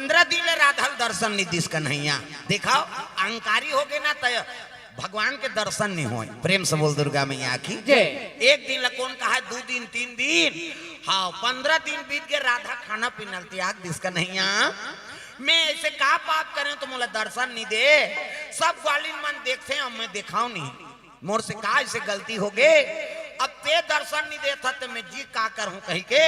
15 दिन ले राधा दर्शन नहीं दिस कन्हैया दिखाओ अहंकारी हो गए ना तय भगवान के दर्शन नहीं हो। प्रेम से बोल दुर्गा मैया की एक दिन कौन कहा 2 दिन 3 दिन हाँ 15 दिन बीत गए राधा खाना पीना त्याग दिस कन्हैया मैं ऐसे का पाप करें तो मोला दर्शन नहीं दे सब ग्वालिन मन देखते हैं मैं दिखाओ नहीं मोर से का ऐसे गलती हो गए अब ते दर्शन नहीं देता तो मैं जी का करूं कहीं के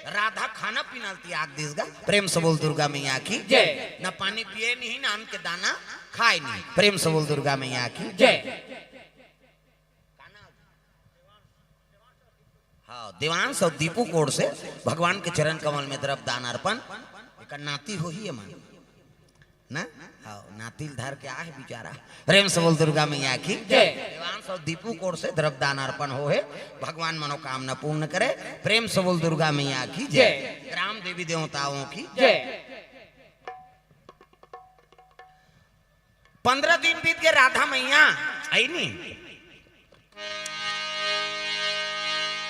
राधा खाना पीना त्याग देगा। प्रेम से बोल दुर्गा मैया की जय। न पानी पिए नहीं ना अन्न के दाना खाए नहीं। प्रेम से बोल दुर्गा मैया की जय। हाँ देवांश और दीपू कोड से भगवान के चरण कमल में तरफ दान अर्पण एक नाती हो ही है मन ना हाँ नातिल धर के आहे बेचारा। प्रेम से बोल दुर्गा मैया की जय। देवांश और दीपू कोड से द्रव्य दान अर्पण हो है भगवान मनोकामना पूर्ण करे। प्रेम से बोल दुर्गा मैया की जय। ग्राम देवी देवताओं की जय। 15 दिन बीत गए राधा मैया आई नहीं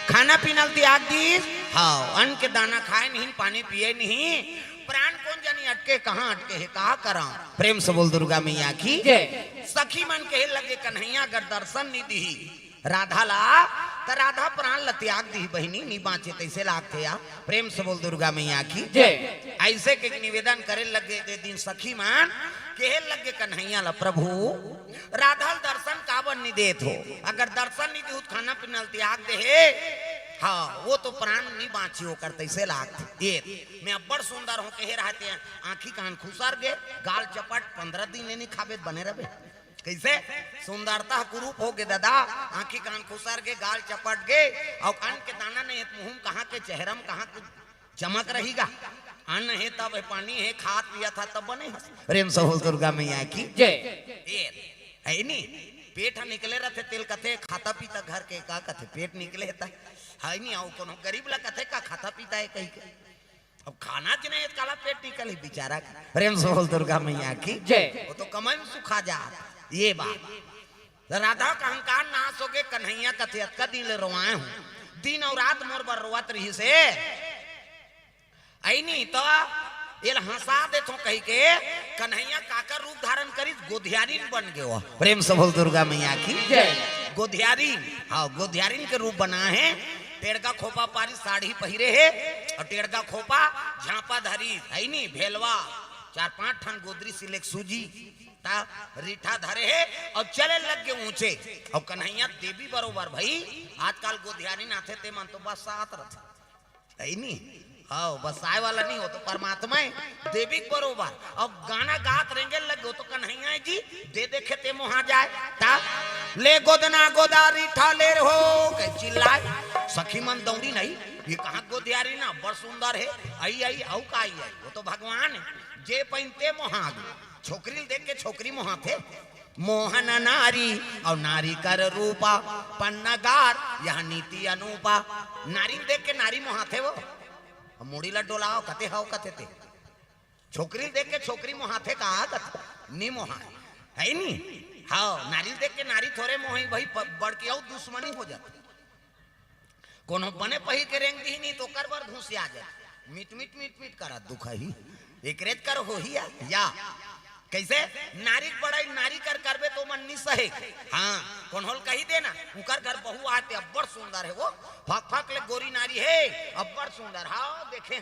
खाना पीना त्याग दी हाँ अन्न के दाना खाए नहीं पानी पिए नहीं प्राण कौन जानी अटके कहाँ अटके है कहा करा। प्रेम से बोल दुर्गा मैया की सखी मन कहे लगे कन्हैया अगर दर्शन नहीं दी राधा ला तो राधा प्राण ल त्याग दी बहनी नहीं बाँचे तैसे लागते या। प्रेम से बोल दुर्गा मैया की ऐसे के निवेदन करे लगे दे दिन सखी मन कहे लगे कन्हैया ला प्रभु राधा दर्शन काबर नहीं देत हो अगर दर्शन नहीं दी खाना पीना त्याग दे हाँ वो तो प्राण नहीं बाँची हो करते इसे लागते ये मैं अब्बड़ सुंदर हूँ कहे रहते हैं आँखी कान खुसर गए गाल चपट 15 दिन नहीं खाबे बने रहे कैसे सुंदरता कुरूप हो गए दादा आँखी कान खुसर गए गाल चपट गए और कान के दाना नहीं है मुँह कहाँ के चेहरम कहाँ के चमक रहेगा अन्न है तब पानी है खा पिया था तब बने। प्रेम से बोल दुर्गा मैया की जय। है नी पेट निकले रहते तेल कथे खाता पीता घर के का कथे पेट निकले था है नहीं आओ कोनो गरीब ला कथे का खाता पीता है कहीं के अब खाना च नहीं काला पेट निकल ही बेचारा। प्रेम से बोल दुर्गा मैया की जय। वो तो कमाई में सुखा जा ये बात राधा का अहंकार नाश हो गए कन्हैया कथे अतका दिन ले रोआए हूँ दिन और रात मोर बर रोवत रही से आई नहीं तो ये हंसा दे तो कही के कन्हैया काकर रूप धारण करी गोधियारी बन गए। प्रेम से बोल दुर्गा मैया की जय। गोधियारी हाँ गोधियारी के रूप बना है टेढ़का खोपा पारी साड़ी पहिरे है और टेढ़का खोपा झापा धरी है नहीं भेलवा 4-5 ठन गोदरी सिलेक सूजी ता रीठा धरे है और चले लग गए ऊंचे और कन्हैया देवी बरोबर भाई आजकल गोधियारी नाथे ते मन तो बस साथ रथे है नहीं हाँ बस आए वाला नहीं हो तो परमात्मा है देवी बरोबर अब गाना गात रेंगे लगे तो कन्हैया जी दे देखे ते मुहा जाए ता ले गोदना गोदारी ठाले हो चिल्लाए सखी मन दौड़ी नहीं ये कहाँ गोदियारी ना बड़ सुंदर है आई आई औ का आई आई वो तो भगवान है जे पहनते मोहाग छोकरी देख के छोकरी मोहा थे मोहन नारी और नारी कर रूपा पन्नगार यह नीति अनुपा नारी देख के नारी मोहा थे वो मुड़ी ला डोलाओ कते हाओ कते थे छोकरी देख के छोकरी मोहाथे कहा कते नी मोहा है नी हाँ नारी देख के नारी थोड़े मोही भाई बढ़ के आओ दुश्मनी हो जाती कोनो बने पही के रेंग दी नहीं तो कर बार घुस आ जाए मीट मीट मीट मीट करा दुख ही एक रेत कर हो ही या कैसे नारी बड़ाई नारी कर करबे तो मन नहीं सहे हाँ कौन होल कही देना उकर घर बहु आते अब्बड़ सुंदर है वो फक फक ले गोरी नारी है अब्बड़ सुंदर हाँ देखे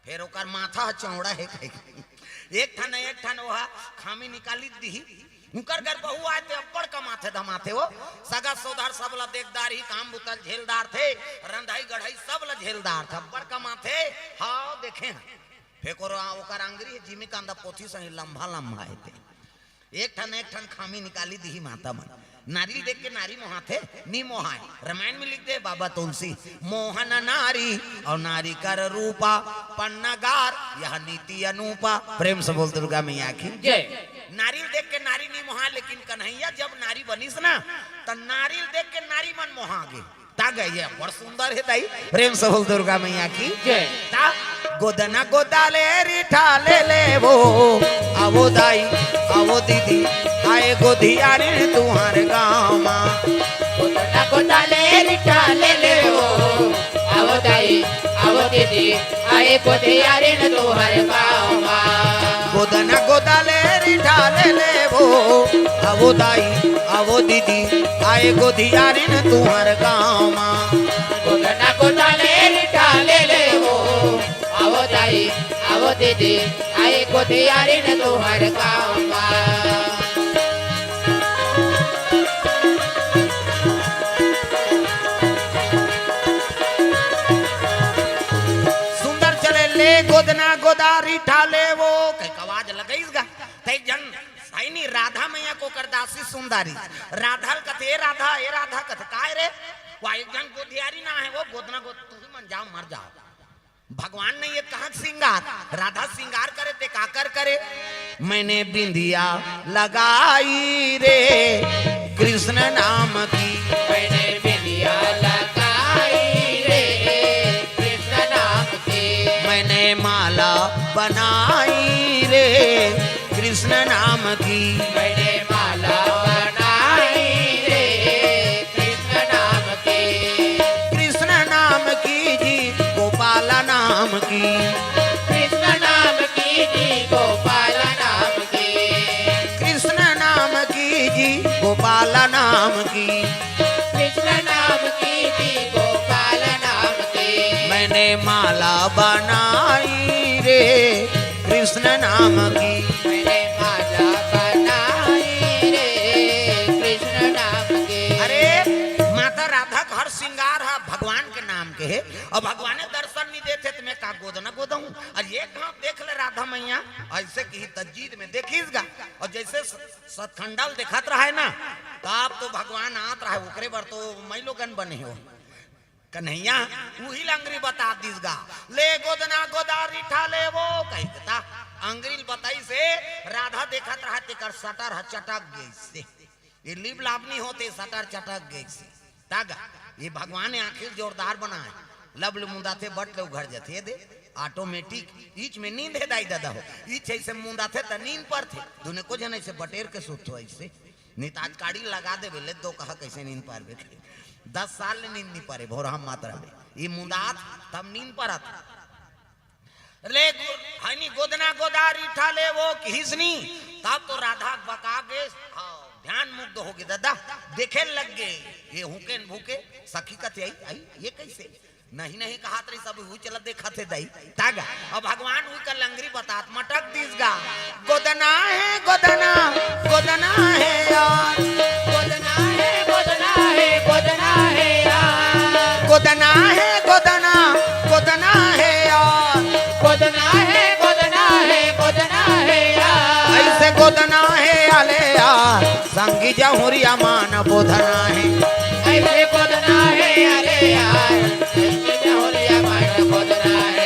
फिर ओकर माथा चौड़ा है एक ठन वहा खामी निकाली दी उकर घर बहु आते अब्बड़ कमाथे धमाथे वो सगा सौदार सब ला देखदार ही काम बुतल झेलदार थे रंधाई गढ़ाई सब ला झेलदार थे अब्बड़ कमाथे हाँ देखे फेकोर ओकर अंगरी जिमी कांदा पोथी सही लंबा लंबा है एक ठन खामी निकाली दी माता मन नारी देख के नारी मोहाथे नी मोहाए रामायण में लिख दे बाबा तुलसी मोहन नारी और नारी कर रूपा पन्नगार यह नीति अनुपा। प्रेम से बोल दुर्गा मैया की जय। नारी देख के नारी नी मोहा लेकिन कन्हैया जब नारी बनीस ना तो नारी देख के नारी मन मोहा गे ता गए बड़ सुंदर है दाई। प्रेम से बोल दुर्गा मैया की जय। ता गोदना गोदाले रीठा ले ले वो आवो दाई आवो दीदी आए गोधियारी तुम्हारे गाँव माँ गोदना गोदाले रीठा ले ले वो आवो दाई आवो दीदी आए गोधियारी तुम्हारे गाँव माँ गोदना गोदाले रिठाले ले वो आवो दाई आवो दीदी आए गोधियारिन तुम्हार गाँव माँ गोदना गोदाले रिठाले ले वो आवो दाई आवो दीदी आए गोधियारिन तुम्हार गाँव माँ गोदना गोदारी ठाले वो कई आवाज लगईगा तई जन साइनी राधा मैया को करदासी सुंदरी राधा कथे ए राधा कथे काय रे वो एक जन गोधियारी ना है वो गोदना गोद तू ही मन जाओ मर जाओ भगवान ने ये कहा श्रृंगार राधा श्रृंगार करे ते काकर करे मैंने बिंदिया लगाई रे कृष्ण नाम की मैंने बिंदिया लगाई रे कृष्ण नाम की मैंने माला बनाई रे कृष्ण नाम की मैंने माला बनाई रे कृष्ण नाम की कृष्ण नाम की जी गोपाल नाम की कृष्ण नाम की जी गोपाल नाम की कृष्ण नाम की जी गोपाल नाम की कृष्ण नाम की जी गोपाल नाम की मैंने माला बनाई रे कृष्ण नाम की मैंने माला बनाई रे कृष्ण नाम की अरे माता राधा का हर श्रृंगार है भगवान के नाम के है और भगवान दर्शन नहीं देते तो मैं का गोदना गोदूं और ये कहाँ देख ले राधा मैया ऐसे की तस्जीद में देखीसगा और जैसे सतखंडल दिखात रहा है ना तो आप तो भगवान आत रहा है उकरे बार तो मैं लोगन बने हो कन्हैया वही लंगरी बता दीसगा ले गोदना गोदारी ठाले वो कहता अंग्रील बताई से राधा देखत रहा तेकर सटर ह चटक गई से ये लिप लाभ नहीं होते सटर चटक गई से तागा ये भगवान ने आखिर जोरदार बनाए लबल मुंदा थे बट ले घर जाते दे ऑटोमेटिक ईच में नींद है दाई दादा हो ईच ऐसे मुंदा थे त नींद पर थे दुने को जन ऐसे बटेर के सुत हो ऐसे निताज काड़ी लगा दे बेले दो कहा कैसे नींद पार बे 10 साल नींद नहीं पारे भोरहम मात्रा में ये मुंदात तब नींद पर आता ले हनी गोदना गोदारी ठाले वो हिसनी तब तो राधा बका गे ध्यान मुग्ध हो गए दादा देखे लग गए ये हुके भूके सखी कथे आई ये कैसे नहीं कहा तरी सब हुई चला देखा थे दाई तागा और भगवान हुई का लंगरी बतात मटक दीसगा गोदना है गोदना गोदना है यार गोदना है गोदना है गोदना है यार गोदना है गोदना गोदना है यार गोदना है गोदना है गोदना है यार ऐसे गोदना है आले यार संगी जहुरिया मान बोधना है ऐसे गोदना है अरे यार ऐसे जहुरिया मान गोदना है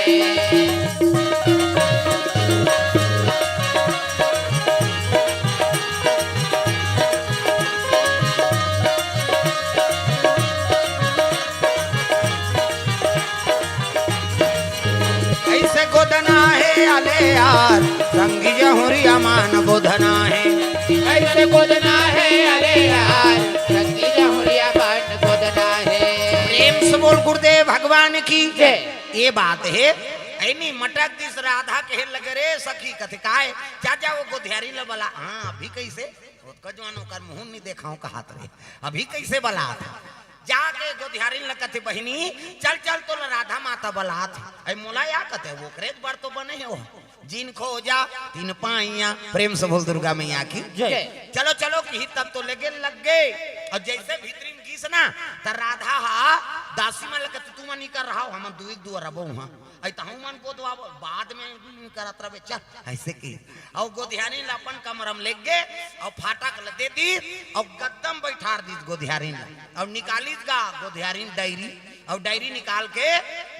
ऐसे गोदना है आले यार संगी जहुरिया मान बोधना है ऐसे गोदना है अरे यार संगी जहुरिया मान गोदना है प्रेम से बोल गुरुदेव भगवान की जय ये बात है ऐनी मटक दिस राधा कहे लगे रे सखी कथे काय चाचा वो गोधियारी ल बला हाँ अभी कैसे कजवानो कर मुंह नहीं देखाऊं कहा रे अभी कैसे बला था जाके गोधियारी ल कथे बहिनी चल चल तो राधा माता बला था ऐ मोला या कथे वो क्रेज बार तो बने हो जिन खोजा तीन पाइया प्रेम से बोल दुर्गा मैया की जय चलो चलो की तब तो लगे लग गए और जैसे भीतरी में गीस ना त राधा हा दासी में लगत तू मन कर रहा हम दू रबो हां आई तहु मन को तो बाद में करत रबे चल ऐसे की और गोधियारी अपन कमरम ले गए और फाटक ल दे दी और गद्दम बैठार दी गोधियारी और निकाली गा गोधियारी डायरी और डायरी निकाल के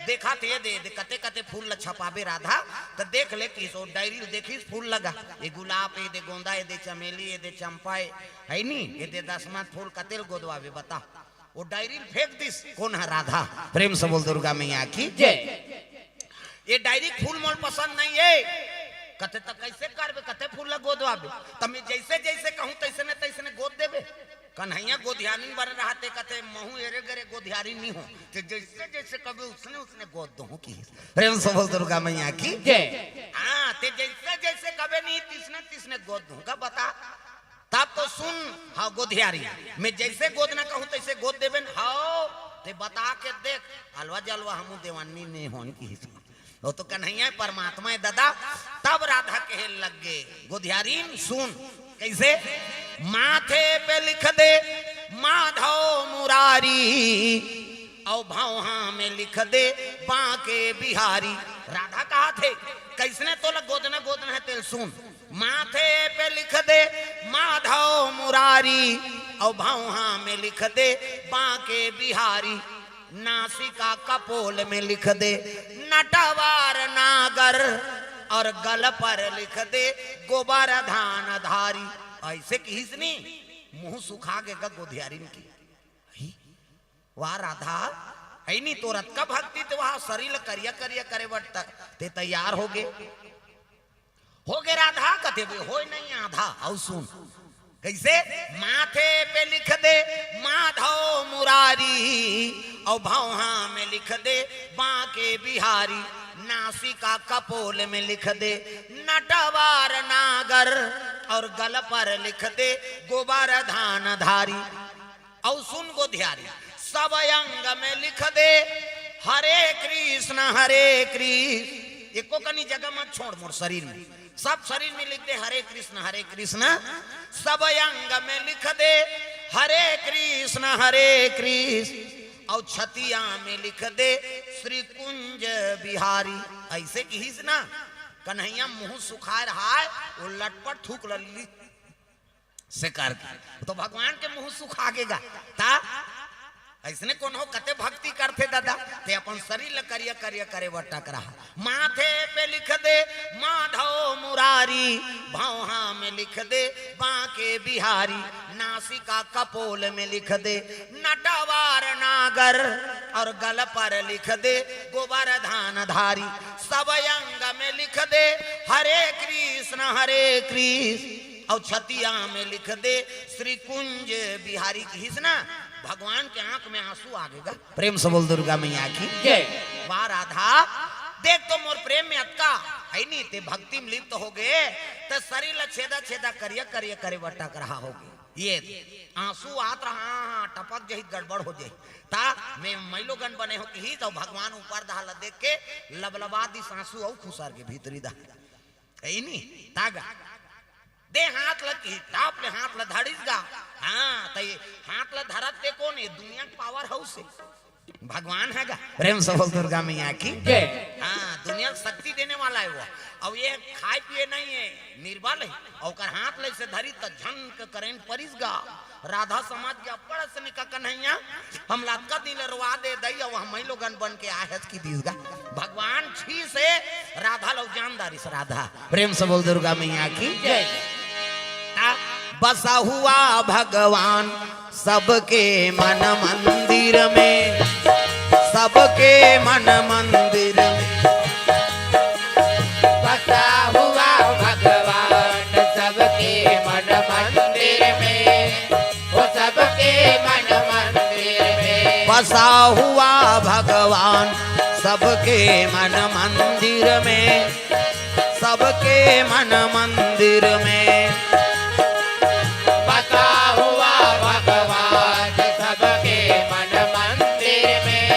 देखा थे दे कते कते फूल ल छपाबे राधा तो देख ले कि सो डायरी देखिस फूल लगा ये गुलाब ये दे गोंदा ये दे चमेली ये दे चंपा है नी ये दे 10 फूल कतेल गोदवावे बता वो डायरी फेंक दिस कौन है राधा प्रेम से बोल दुर्गा मैया की जय ये डायरी फूल मोल पसंद नहीं है कते तक कैसे करबे कते फूल ल गोदवाबे तमे जैसे जैसे कहूं तैसे ने गोद देबे कन्हैया गोधियानी बन रहा थे कहते महू एरे गरे गोधियारी नहीं हो तो जैसे जैसे कभी उसने उसने गोद दो की प्रेम से बोल दुर्गा मैया की जय। हाँ ते जैसे जैसे कभी नहीं तिसने तिसने गोद दूंगा बता तब तो सुन हाँ गोधियारी मैं जैसे गोद ना कहूँ तैसे गोद देवे हाँ ते बता के देख हलवा जलवा हम देवानी नहीं होने की वो तो कन्हैया परमात्मा है दादा। तब राधा कहे लग गए गोधियारी सुन कैसे माथे पे लिख दे माधव मुरारी और भौहा में लिख दे बांके बिहारी। राधा कहा थे कैसने तो गोदना है तेल सुन माथे पे लिख दे माधव मुरारी और भौहा में लिख दे बांके बिहारी। नासिका कपोल में लिख दे नटवार नागर और गल पर लिख दे गोबरधान धारी। ऐसे किसने मुंह सुखा के गोधियारी की वाह राधा है नहीं तो रथ का भक्ति तो वहां शरीर करिया करिया करे बट ते तैयार हो गए राधा कथे हो नहीं आधा। और सुन कैसे माथे पे लिख दे माधव मुरारी और भौहा में लिख दे बांके बिहारी। नासिका कपोल में लिख दे नटवार नागर और गल पर लिख दे गोबरधान धारी। और सुन गोधियारी सब अंग में लिख दे हरे कृष्ण एको कनी जगह मत छोड़ मोर शरीर में सब शरीर में लिख दे हरे कृष्ण। सब अंग में लिख दे हरे कृष्ण और छतिया में लिख दे श्री कुंज बिहारी। ऐसे की ना कन्हैया मुंह सुखा रहा है वो लटपट थूक लली से करके तो भगवान के मुंह सुखा गेगा ता ऐसने कौन हो कते भक्ति करते दादा ते अपन शरीर करिया करिया करे बटक रहा। माथे पे लिख दे माधव मुरारी भौहा में लिख दे बांके बिहारी। नासिका कपोल में लिख दे नटवार नागर और गल पर लिख दे गोबरधान धारी। सब अंग में लिख दे हरे कृष्ण और छतिया में लिख दे श्री कुंज बिहारी की ना भगवान के आंख में आंसू आ गएगा। प्रेम से बोल दुर्गा मैया की जय। वाह राधा देख तो मोर प्रेम में अटका है नहीं ते भक्ति में लिप्त हो गए तो शरीर छेदा छेदा करिया करिया करे बटक रहा होगे ये आंसू आत रहा टपक जही गड़बड़ हो जाए ता मैं मैलो गन बने हो की तो भगवान ऊपर दहाला देख के लबलबा दी आंसू और खुसार के भीतरी दा है नहीं तागा दे हाथ लगी टाप ले हाथ ल धड़ीस गा हाँ तो ये हाथ ल धरत ते कौन है दुनिया की पावर हाउस है भगवान है गा। प्रेम से बोल दुर्गा मैया की जय। हाँ दुनिया शक्ति देने वाला है वो अब ये खाए पिए नहीं है निर्बल है और कर हाथ ले से धरी तो झंक करेंट परिस गा। राधा समाज के अपड़ से निका कन्हैया हम लटका दिल रुआ दे दई और हम लोगन बन के आहत की दीस गा। भगवान छी से राधा लोग जानदारी से राधा। प्रेम से बोल दुर्गा मैया की जय। बसा हुआ भगवान सबके मन मंदिर में सबके मन मंदिर में बसा हुआ भगवान सबके मन मंदिर में वो सबके मन मंदिर में। बसा हुआ भगवान सबके मन मंदिर में सबके मन मंदिर में। बसा हुआ भगवान सबके मन मंदिर में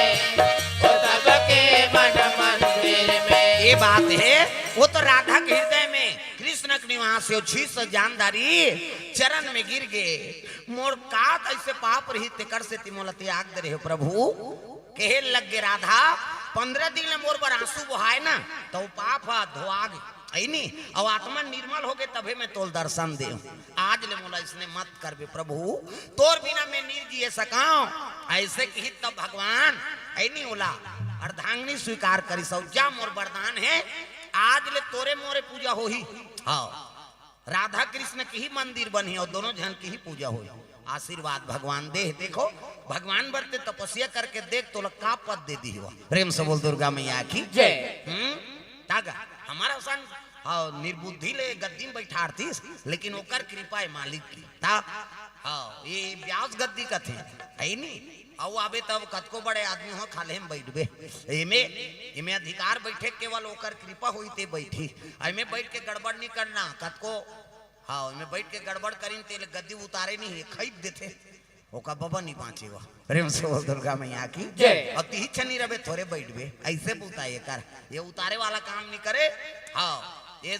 वो सबके मन मंदिर में। ये बात है वो तो राधा के हृदय में कृष्ण के निवास से शीश जानदारी चरण में गिर गए मोर कात ऐसे पाप रही तेकर से तिमोल त्याग दे रहे प्रभु कहे लग गे राधा 15 दिन में मोर पर आंसू बहाए ना तो पाप धोआ गए नहीं और आत्मा निर्मल हो गए तभी मैं तोल दर्शन दे आज ले मोला इसने मत कर बे प्रभु तोर बिना मैं नहीं जिए सकाऊं ऐसे की तब भगवान ऐ नहीं बोला अर्धांगिनी स्वीकार करी सौजा मोर वरदान है आज ले तोरे मोरे पूजा हो ही हाँ राधा कृष्ण की ही मंदिर बनी और दोनों जन की ही पूजा हो आशीर्वाद भगवान दे देखो भगवान बरते तपस्या करके देख तो का पद दे दी हुआ। प्रेम से बोल दुर्गा मैया की जय। तागा हमारा सन निर्बुद्धि ले गद्दी में बैठारती लेकिन ओकर कृपा है मालिक की ता हाँ ये ब्याज गद्दी का थे है नी औ आबे तब कतको बड़े आदमी हो खाले में बैठबे एमे एमे अधिकार बैठे केवल ओकर कृपा हुई ते बैठी एमे बैठ के गड़बड़ नहीं करना कतको हाँ एमे बैठ के गड़बड़ करीन ते गद्दी उतारे नहीं खरीद देते ओका बाबा नहीं बाँचेगा प्रेम से बोल दुर्गा मैया की जय। और तीही छनी रबे थोड़े बैठबे ऐसे बोलता ये कर ये उतारे वाला काम नहीं करे हाँ ये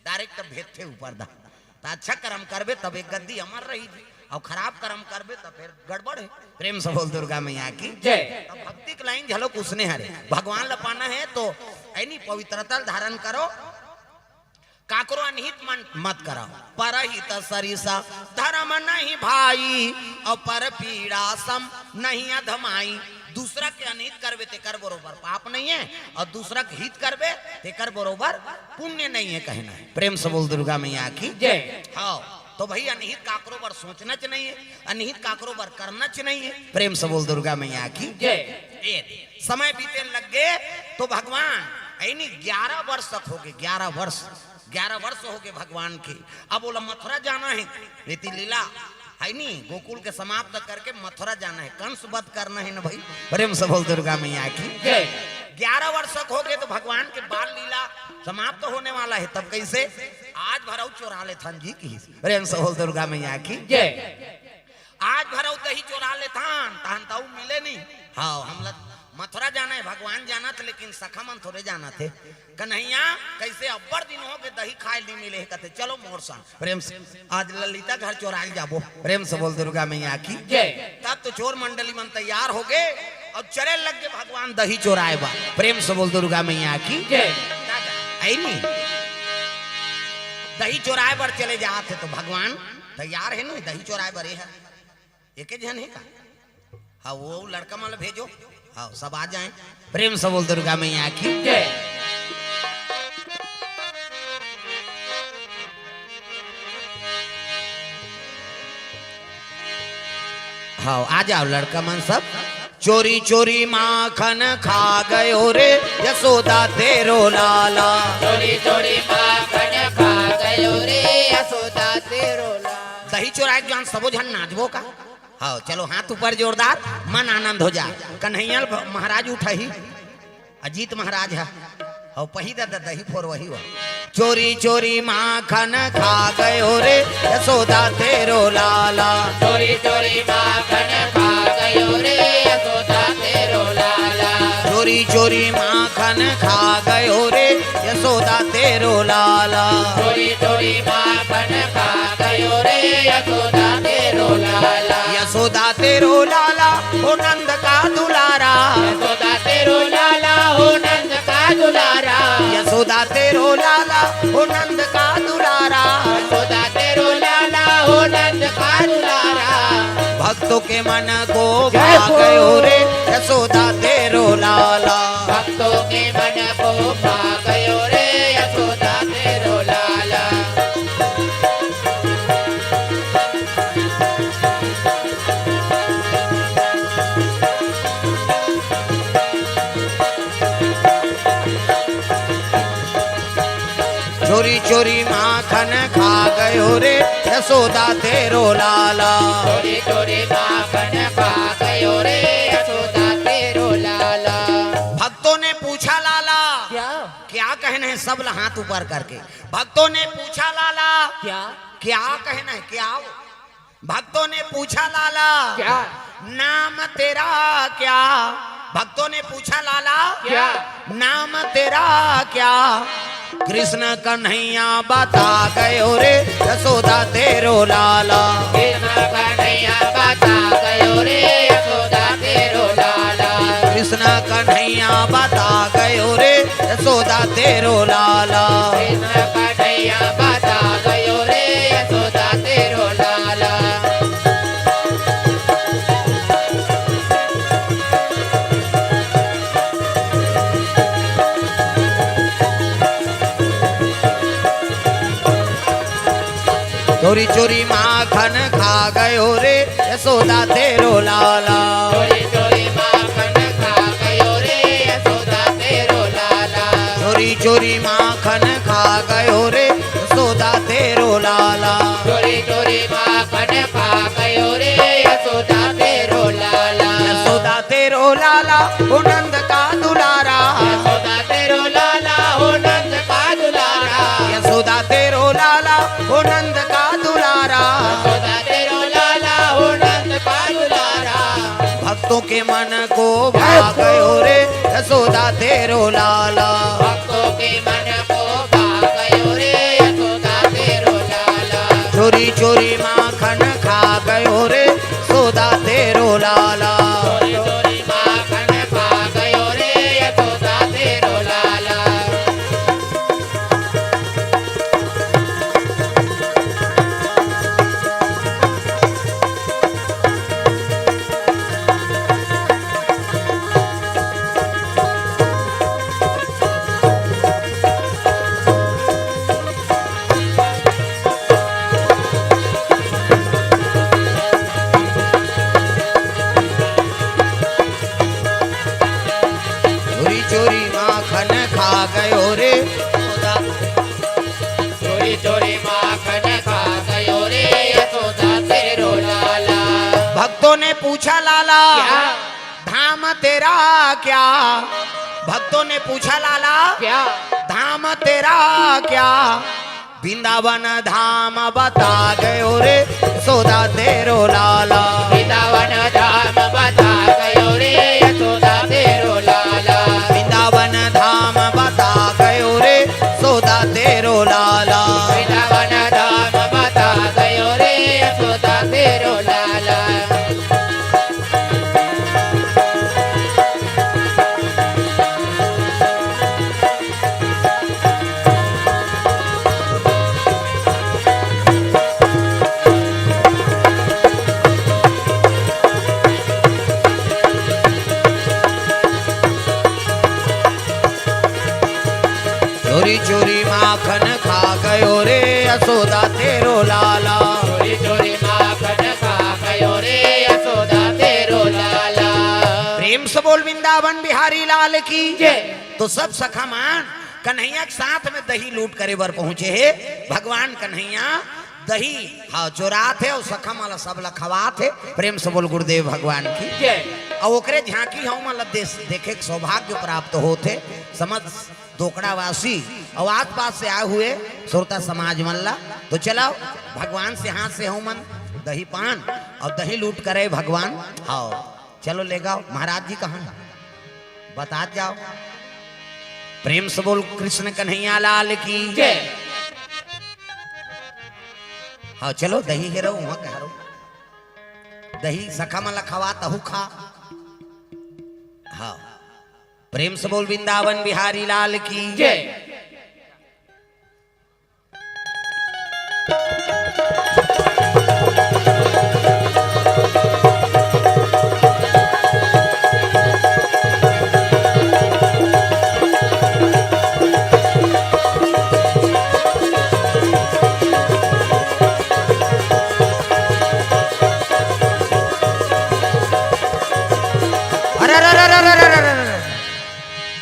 डायरेक्ट भेद थे ऊपर दा तो अच्छा कर्म करबे तब एक गद्दी अमर रही और खराब कर्म करबे तो फिर गड़बड़ है प्रेम से बोल दुर्गा मैया की जय। अब भक्ति की लाइन झलक उसने हरे भगवान लपाना है तो ऐनी पवित्रता धारण करो काकरो अनहित मत करो परहित सरिसा धर्म नहीं भाई और पर पीड़ा सम नहीं अधमाई दूसरा के अनहित करबे ते कर बरोबर पाप नहीं है और दूसरा के हित करबे ते कर बरोबर पुण्य नहीं है कहना है प्रेम से बोल दुर्गा मैया की जय। हाँ तो भाई अनहित काकरो बर सोचना च नहीं है अनहित काकरो बर करना च नहीं है प्रेम से बोल दुर्गा मैया की जय। समय बीते लग गए तो भगवान ऐनी 11 वर्ष तक हो गए 11 वर्ष हो गए भगवान के अब बोला मथुरा जाना है रीति लीला है नी गोकुल के समाप्त करके मथुरा जाना है कंस वध करना है ना भाई प्रेम से बोल दुर्गा मैया की 11 वर्ष तक हो गए तो भगवान के बाल लीला समाप्त होने वाला है तब कैसे आज भरऊ चोरा ले थान जी की प्रेम से बोल दुर्गा मैया की जय। आज भरऊ दही चोरा ले थान ताऊ मिले नहीं हाँ हम लोग मथुरा जाना है भगवान जाना था लेकिन सखा मन थोड़े जाना थे कन्हैया कैसे अब्बर दिन हो के दही खाए नहीं मिले कहते चलो मोर सा प्रेम से आज ललिता घर चोराल जाबो प्रेम से बोल दुर्गा मैया की जय। तब तो चोर मंडली मन तैयार हो गए और चले लग गए भगवान दही चोराए बा प्रेम से बोल दुर्गा मैया की जय। नहीं दही चोराए बर चले जाते तो भगवान तैयार है ना दही चोराए बर है एक जन है का हाँ वो लड़का माल भेजो हाँ सब आ जाएं प्रेम से बोल दुर्गा मैया की जय। हाँ आ जाओ लड़का मन सब चोरी चोरी माखन खा गयो रे यशोदा तेरो लाला चोरी चोरी माखन खा गयो रे यशोदा तेरो लाला। दही चोराए जान सबो झन नाचबो का हाँ चलो हाथ ऊपर जोरदार मन आनंद हो जा कन्हैया महाराज उठही अजीत महाराज है और पही दादा दही फोर वही हुआ चोरी चोरी माखन खा गयो रे यशोदा तेरो लाला चोरी चोरी माखन खा गयो रे यशोदा तेरो लाला। चोरी चोरी माखन खा गयो रे यशोदा तेरो लाला चोरी चोरी माखन खा गयो रे यशोदा तेरो लाला। यशोदा तेरो लाला ओ नंद का दुलारा यशोदा तेरो लाला हो नंद का दुलारा। यशोदा तेरो लाला ओ नंद का दुलारा यशोदा तेरो लाला हो नंद का दुलारा। भक्तों के मन को भा गयो रे यशोदा तेरो लाला भक्तों के मन को भा गयो रे यशोदा तेरो लाला। चोरी चोरी माखन खा गयो रे यशोदा तेरो लाला चोरी चोरी माखन खा गयो रे यशोदा तेरो लाला। भक्तों ने पूछा लाला क्या क्या कहना है सब हाथ ऊपर करके भक्तों ने पूछा लाला क्या क्या कहना है क्या भक्तों ने पूछा लाला क्या नाम तेरा क्या भक्तों ने पूछा लाला क्या नाम तेरा क्या कृष्ण कन्हैया बता गयो रे यशोदा तेरो लाला कृष्ण कन्हैया बता गयो रे यशोदा तेरो लाला। कृष्ण कन्हैया बता गयो रे यशोदा तेरो लाला कृष्ण कन्हैया बता गयो रे यशोदा तेरो लाला। चोरी चोरी माखन खा गयो रे यशोदा तेरो लाला चोरी चोरी माखन खा गयो रे यशोदा तेरो लाला। चोरी चोरी माखन खा गयो रे यशोदा तेरो लाला चोरी चोरी माखन खा गयो रे यशोदा तेरो लाला। यशोदा तेरो लाला ओ नंद का दुलारा, यशोदा तेरो लाला हो नंद का दुलारा। यशोदा तेरो लाला ओ नंद का दुलारा। यशोदा तेरो लाला हो नंद का दुलारा। भक्तों के मन को भा गयो रे यशोदा तेरो लाला। भक्तों के मन को भा गयो रे यशोदा तेरो लाला। चोरी चोरी माखन खा गयो रे यशोदा तेरो लाला। चोरी चोरी माखन खा गयो रे यशोदा तेरो लाला। चोरी चोरी माखन खा गयो रे यशोदा। चोरी चोरी माखन खा गयो रे यशोदा तेरो लाला। भक्तों ने पूछा लाला क्या धाम तेरा क्या। भक्तों ने पूछा लाला क्या धाम तेरा क्या। वृंदावन धाम बता गयो रे यशोदा तेरो लाला। वृंदावन धाम बता गयो रे यशोदा तेरो लाला। वृंदावन धाम बता गयो रे यशोदा तेरो लाला। वृंदावन धाम बता गयो रे यशोदा तेरो लाला। चोरी चोरी माखन खा गयो रे यशोदा तेरो लाला। चोरी चोरी माखन खा गयो रे यशोदा तेरो लाला। प्रेम से बोल वृंदावन बिहारी लाल की जय। तो सब सखा मान कन्हैया के साथ में दही लूट करे बर पहुंचे है। भगवान कन्हैया दही हाँ चोरा थे और सखा माला सब लखवा थे। प्रेम से बोल गुरुदेव भगवान की जय। और ओकरे झांकी हम मतलब देखे के सौभाग्य प्राप्त होते। समझ दोकड़ावासी और आस पास से आए हुए श्रोता समाज मल्ला। तो चलाओ भगवान से हाथ से हो मन दही पान और दही लूट करे भगवान। आओ चलो ले गाओ। महाराज जी कहाँ बता जाओ। प्रेम से बोल कृष्ण कन्हैया लाल की जय। हाँ चलो दही हेरो वहां कह रो दही सखा मला खवा तहु खा। हाँ प्रेम से बोल वृंदावन बिहारी लाल की जय।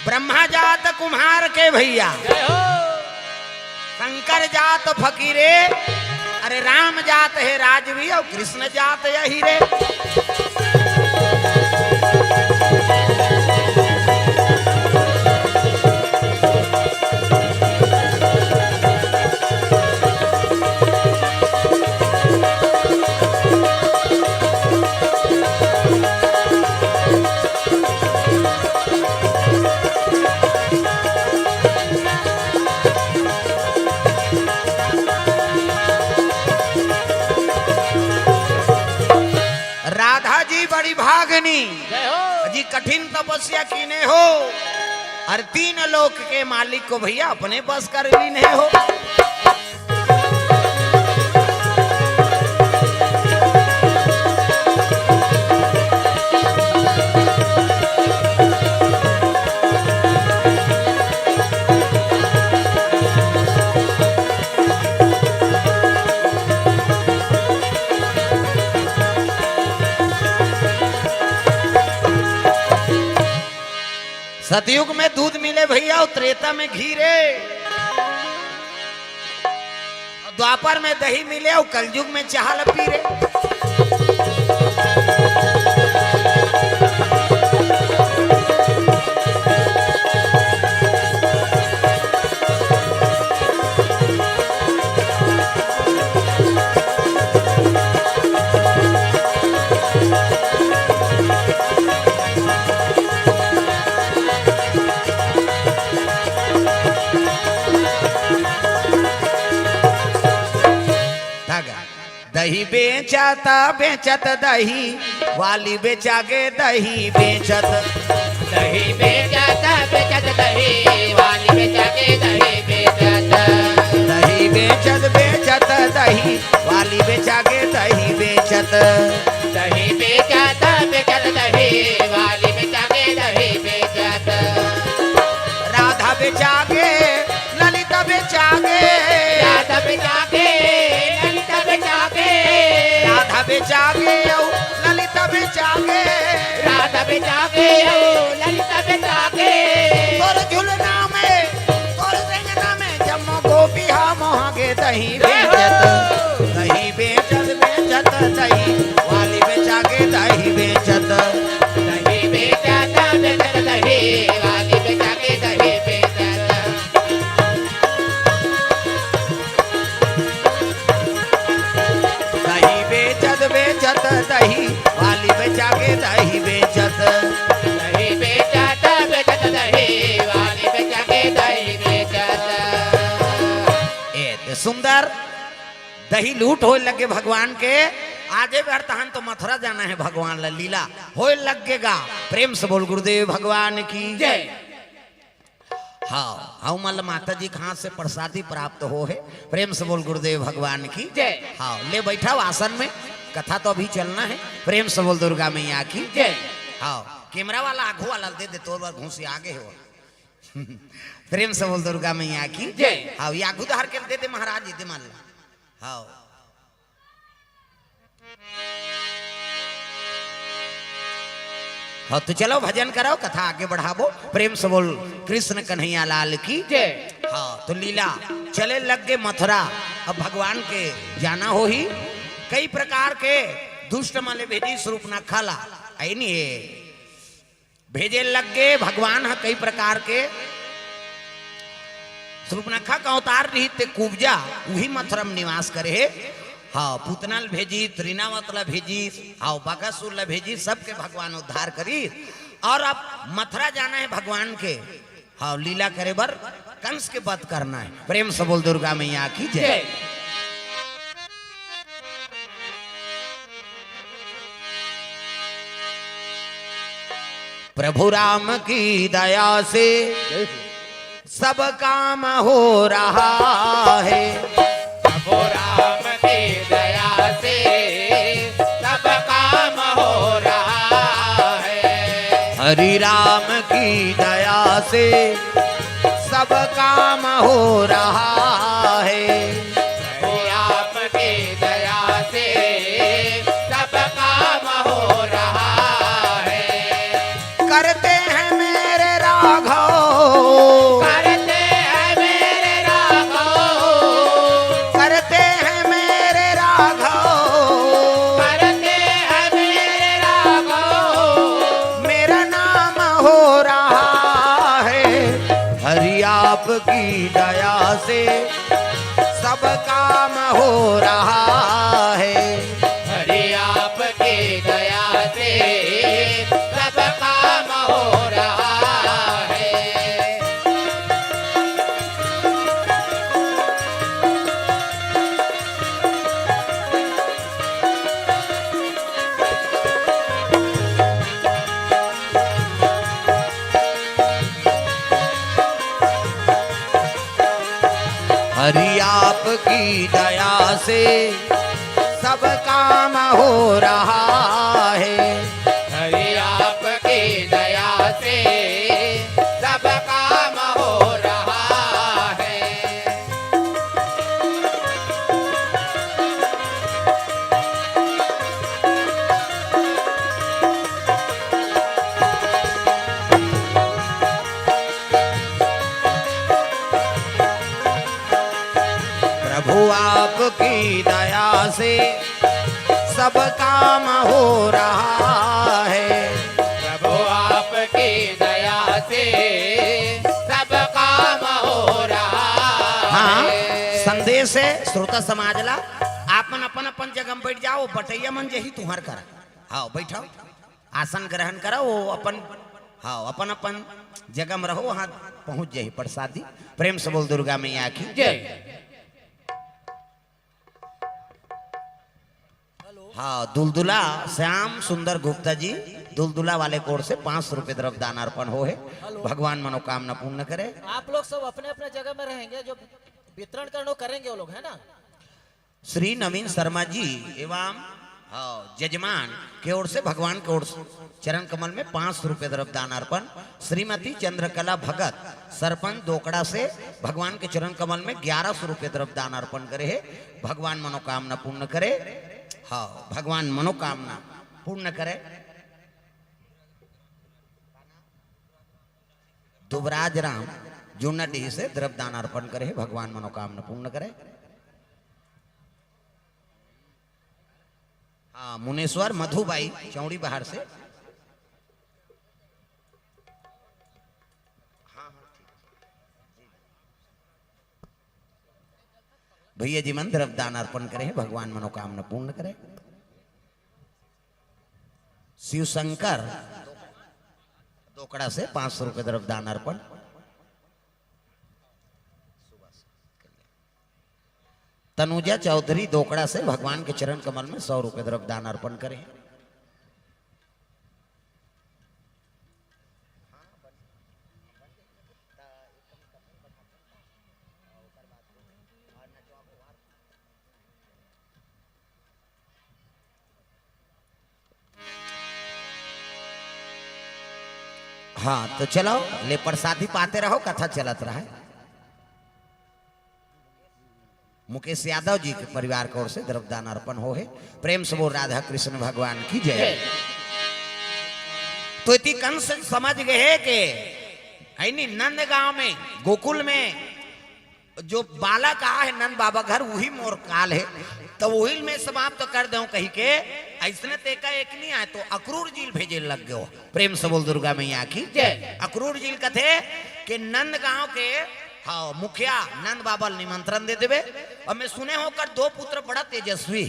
ब्रह्मा जात कुम्हार के भैया, जय हो। शंकर जात फकीरे, अरे राम जात है राजवी और कृष्ण जात है हीरे। राधा जी बड़ी भागनी जय हो। जी कठिन तपस्या कीने हो और 3 लोक के मालिक को भैया अपने बस कर लीने हो। सतयुग में दूध मिले भैया और त्रेता में घी रे। और द्वापर में दही मिले और कलयुग में चाह ल पी रे। दही बेचत बेचत दही वाली बेचागे दही बेचत। दही बेचत बेचत दही वाली बेचाके दही बेचत। दही बेचत बेचत दही वाली बेचागे दही बेचत। दही बेचत बेचत दही वाली बेचाके दही बेचत। राधा बेचागे ललिता बेचागे। राधा बेचाके ललिता बेचाके। राधा बेचागे और ललिता बेचागे। राधा बेचाके ललिता बेचाके। तोर झुलना में तोर रेंगना में जम्मो गोपी हा मोहागे दही बेचत। दही बेचत बेचत दही वाली बेचागे दही बेचत। दही बेचत बेचत दही वाली बेचाके दही बेचत। दही बेचत बेचत दही वाली बेचागे दही बेचत। दही बेचत बेचत दही वाली बेचाके दही बेचत। ए सुंदर दही लूट हो लगे भगवान के आगे बढ़ताहन तो मथुरा जाना है भगवान ला लीला हो लगेगा। प्रेम से बोल गुरुदेव भगवान की जय। हाँ हाँ मल माता जी के हाथ से प्रसादी प्राप्त हो है। प्रेम से बोल गुरुदेव भगवान की जय। हाँ ले बैठा आसन में कथा तो अभी चलना है। प्रेम से बोल दुर्गा मैया की जय। हाँ कैमरा वाला आगू वाला दे दे तो बार घूसी आगे हो। प्रेम से बोल दुर्गा मैया की जय। हाँ ये आगू धार के दे दे महाराज जी दे मान ला। हाँ हाँ तो चलो भजन कराओ कथा आगे बढ़ावो। प्रेम से बोल कृष्ण कन्हैया लाल की जय। हाँ तो लीला चले लग गए मथुरा। अब भगवान के जाना हो ही कई प्रकार के दुष्ट माले भेजी स्वरूप न खाला आई नहीं भेजे लग गए भगवान है कई प्रकार के स्वरूपनाखा का अवतार रही ते कुब्जा वही मथुरा में निवास करे। हाँ पूतनाल भेजी त्रिनावतला भेजी हाँ बकासुर ला भेजी सबके भगवान उद्धार करी। और अब मथुरा जाना है भगवान के हाँ लीला करे बर कंस के वध करना है। प्रेम से बोल दुर्गा मैया की जय। प्रभु राम की दया से सब काम हो रहा है। प्रभु राम की दया से सब काम हो रहा है। हरि राम की दया से सब काम हो रहा है। प्रभु राम की दया से सब काम हो रहा है। करते हैं मेरे राघव करते हैं मेरे राघव। करते हैं मेरे राघव करते हैं मेरे राघव। मेरा नाम हो रहा है। हरि आपकी दया से सब काम हो रहा है। हरि आपकी दया से सब काम हो रहा है। हरि आपकी दया से सब काम हो रहा है। हरि आपकी दया से सब काम हो रहा है। प्रभु आपकी दया से सब काम हो रहा है। प्रभु आपकी दया से सब काम हो रहा हाँ है। संदेश है श्रोता समाजला आपन अपन अपन जगह में बैठ जाओ बटैया मन जही तुम्हार कर हाँ बैठाओ आसन ग्रहण करो वो अपन हाँ अपन अपन जगह में रहो वहां पहुंच जाही प्रसादी। प्रेम से बोल दुर्गा मैया की जय। हाँ दुलदुला श्याम सुंदर गुप्ता जी दुलदुला वाले कोर से 500 रुपए तरफ दान अर्पण हो है। भगवान मनोकामना पूर्ण करे। आप लोग सब अपने अपने जगह में रहेंगे, जो वितरण करना करेंगे वो लोग, है ना। श्री नवीन शर्मा जी एवं जजमान की ओर से भगवान की ओर से चरण कमल में 500 रुपए तरफ दान अर्पण। श्रीमती चंद्रकला भगत सरपंच दोकड़ा से भगवान के चरण कमल में 1100 रुपए तरफ दान अर्पण करे है। भगवान मनोकामना पूर्ण करे। हाँ भगवान मनोकामना पूर्ण करे। दुबराज राम जूनाडीह से द्रव्य दान अर्पण करे। भगवान मनोकामना पूर्ण करे। हाँ मुनेश्वर मधुबाई चौड़ी बाहर से भैया जी मन द्रव्य दान अर्पण करे। भगवान मनोकामना पूर्ण करे। शिव शंकर दोकड़ा से 500 रुपए द्रव्य दान अर्पण। तनुजा चौधरी दोकड़ा से भगवान के चरण कमल में 100 रुपए द्रव्य दान अर्पण करें। हाँ तो चलो ले प्रसादी पाते रहो कथा चलत रहा है। मुकेश यादव जी के परिवार की ओर से द्रव्य दान अर्पण हो है। प्रेम से बोल राधा कृष्ण भगवान की जय। तो इतनी कंस समझ गए कि नंद गांव में गोकुल में जो बालक आ है नंद बाबा घर वही मोर काल है, तो वही में समाप्त तो कर दो कही के ऐसने तेका एक नहीं आए तो अक्रूर झील भेजे लग गयो। प्रेम से बोल दुर्गा मैया की जय। अक्रूर झील कथे कि नंद गांव के हाँ मुखिया नंद बाबा निमंत्रण दे देवे। और मैं सुने होकर 2 पुत्र बड़ा तेजस्वी,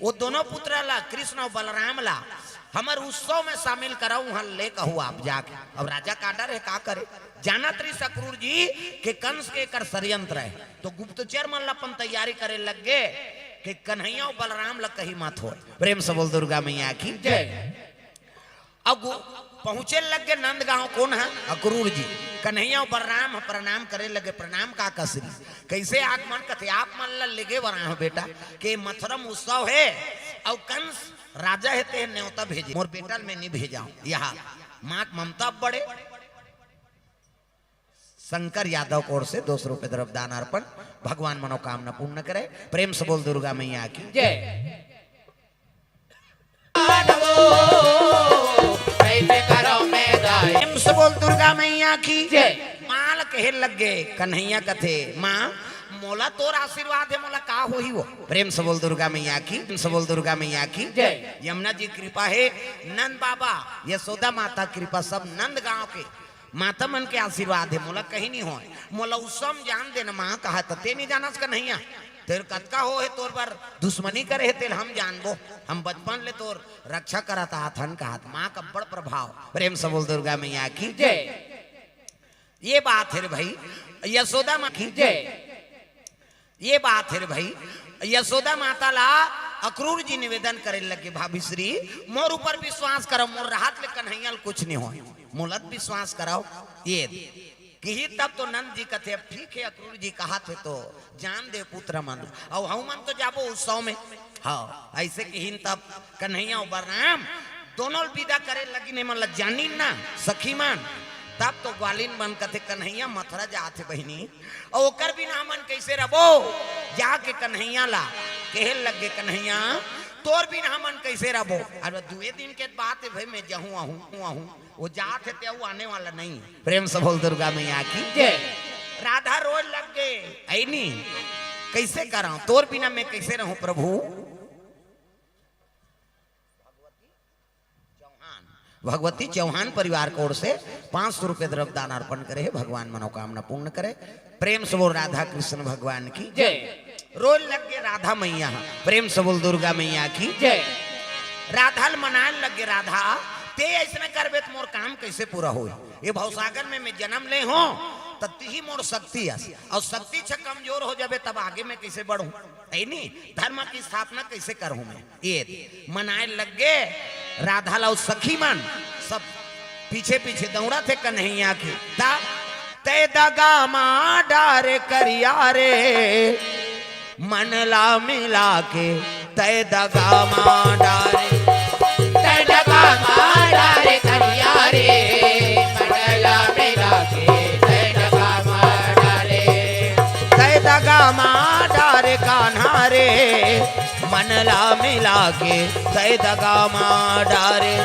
वो दोनों पुत्र ला कृष्ण और बलराम ला हमार उत्सव में शामिल कराऊ वहां ले कहू आप जाके। अब राजा का डर है का करे जाना त्रि अक्रूर जी के कंस के कर षड्यंत्र है, तो गुप्तचर मन अपन तैयारी करे लग गए कि कन्हैया और बलराम लग कहीं मत हो। प्रेम से बोल दुर्गा मैया की जय। अब पहुंचे लग गए नंद गांव कौन है अक्रूर जी। कन्हैया और बलराम प्रणाम करे लगे। प्रणाम का कसरी कैसे आगमन कथे आप मन लगे वराह बेटा के मथुरम उत्सव है और कंस राजा है ते न्योता भेजे मोर बेटा में नहीं भेजा यहाँ माँ ममता बड़े। शंकर यादव कोर से 200 रुपए द्रव्य दान अर्पण। भगवान मनोकामना पूर्ण करे। प्रेम से बोल दुर्गा मैया की जय। प्रेम से बोल दुर्गा मैया की जय। माल कहे लग गए कन्हैया कथे माँ मोला तोर आशीर्वाद है मोला का हो ही वो। प्रेम से बोल दुर्गा मैया की प्रेम से बोल दुर्गा मैया की जय। यमुना जी कृपा है नंद बाबा यशोदा माता कृपा सब नंद गांव के माता मन के आशीर्वाद है मोला कहीं नहीं हो। मोला उत्सव जान देना माँ कहा ते नहीं जाना कन्हैया तेर कतका हो है तोर पर दुश्मनी करे है तेल हम जानबो हम बचपन ले तोर रक्षा करता हथन का हाथ माँ का बड़ प्रभाव। प्रेम से बोल दुर्गा मैया की जय। ये बात है भाई यशोदा माँ की जय। ये बात है भाई यशोदा माता ला अक्रूर जी निवेदन करे लगे भाभी श्री मोर ऊपर विश्वास करो मोर राहत ले कन्हैया कुछ नहीं हो मोलत विश्वास कराओ ये कि तब तो नंद जी कथे ठीक है अक्रूर जी कहा थे तो जान दे पुत्र मन और हम मन तो जाबो उत्सव में। हाँ ऐसे कि तब कन्हैया और बलराम दोनों विदा करे लगी ने मतलब जानी ना सखी मान तब तो ग्वालिन बन कथे कन्हैया मथुरा जाते बहनी और ओकर भी ना मन कैसे रबो जाके कन्हैया ला कहे लग गए कन्हैया तोर भी ना मन कैसे रबो। अरे 2 दिन के बात है भाई मैं जहूँ आहूँ वो जात है तेऊ आने वाला नहीं। प्रेम से बोल दुर्गा मैया की जय। राधा रोज लग गए ऐनी कैसे कराऊं, तोर बिना मैं कैसे रहूं प्रभु। भगवती चौहान परिवार की ओर से 500 रुपए द्रव्य दान अर्पण करे, भगवान मनोकामना पूर्ण करे। प्रेम से बोल राधा कृष्ण भगवान की जय। रोज लग गए राधा मैया, प्रेम से बोल दुर्गा मैया की जय। राधा मनान लगे राधा ते ऐसे करबे तो मोर काम कैसे पूरा हो। ये भवसागर में मैं जन्म ले हो तब ही मोर शक्ति है, और शक्ति से कमजोर हो जाबे तब आगे मैं कैसे बढ़ूं, है नहीं। धर्म की स्थापना कैसे करूं मैं। ये मनाए लग गए राधा लाओ सखी मन सब पीछे पीछे दौड़ा थे कन्हैया की। ते दगा माँ डारे करिया रे मनला मिला के, ते दगा माँ डारे डगा मारे करिया रे मंडला मिला के डगा मारे। तय दगा माँ डारे कान्हा रे मनला मिला के, तय दगा माँ डारे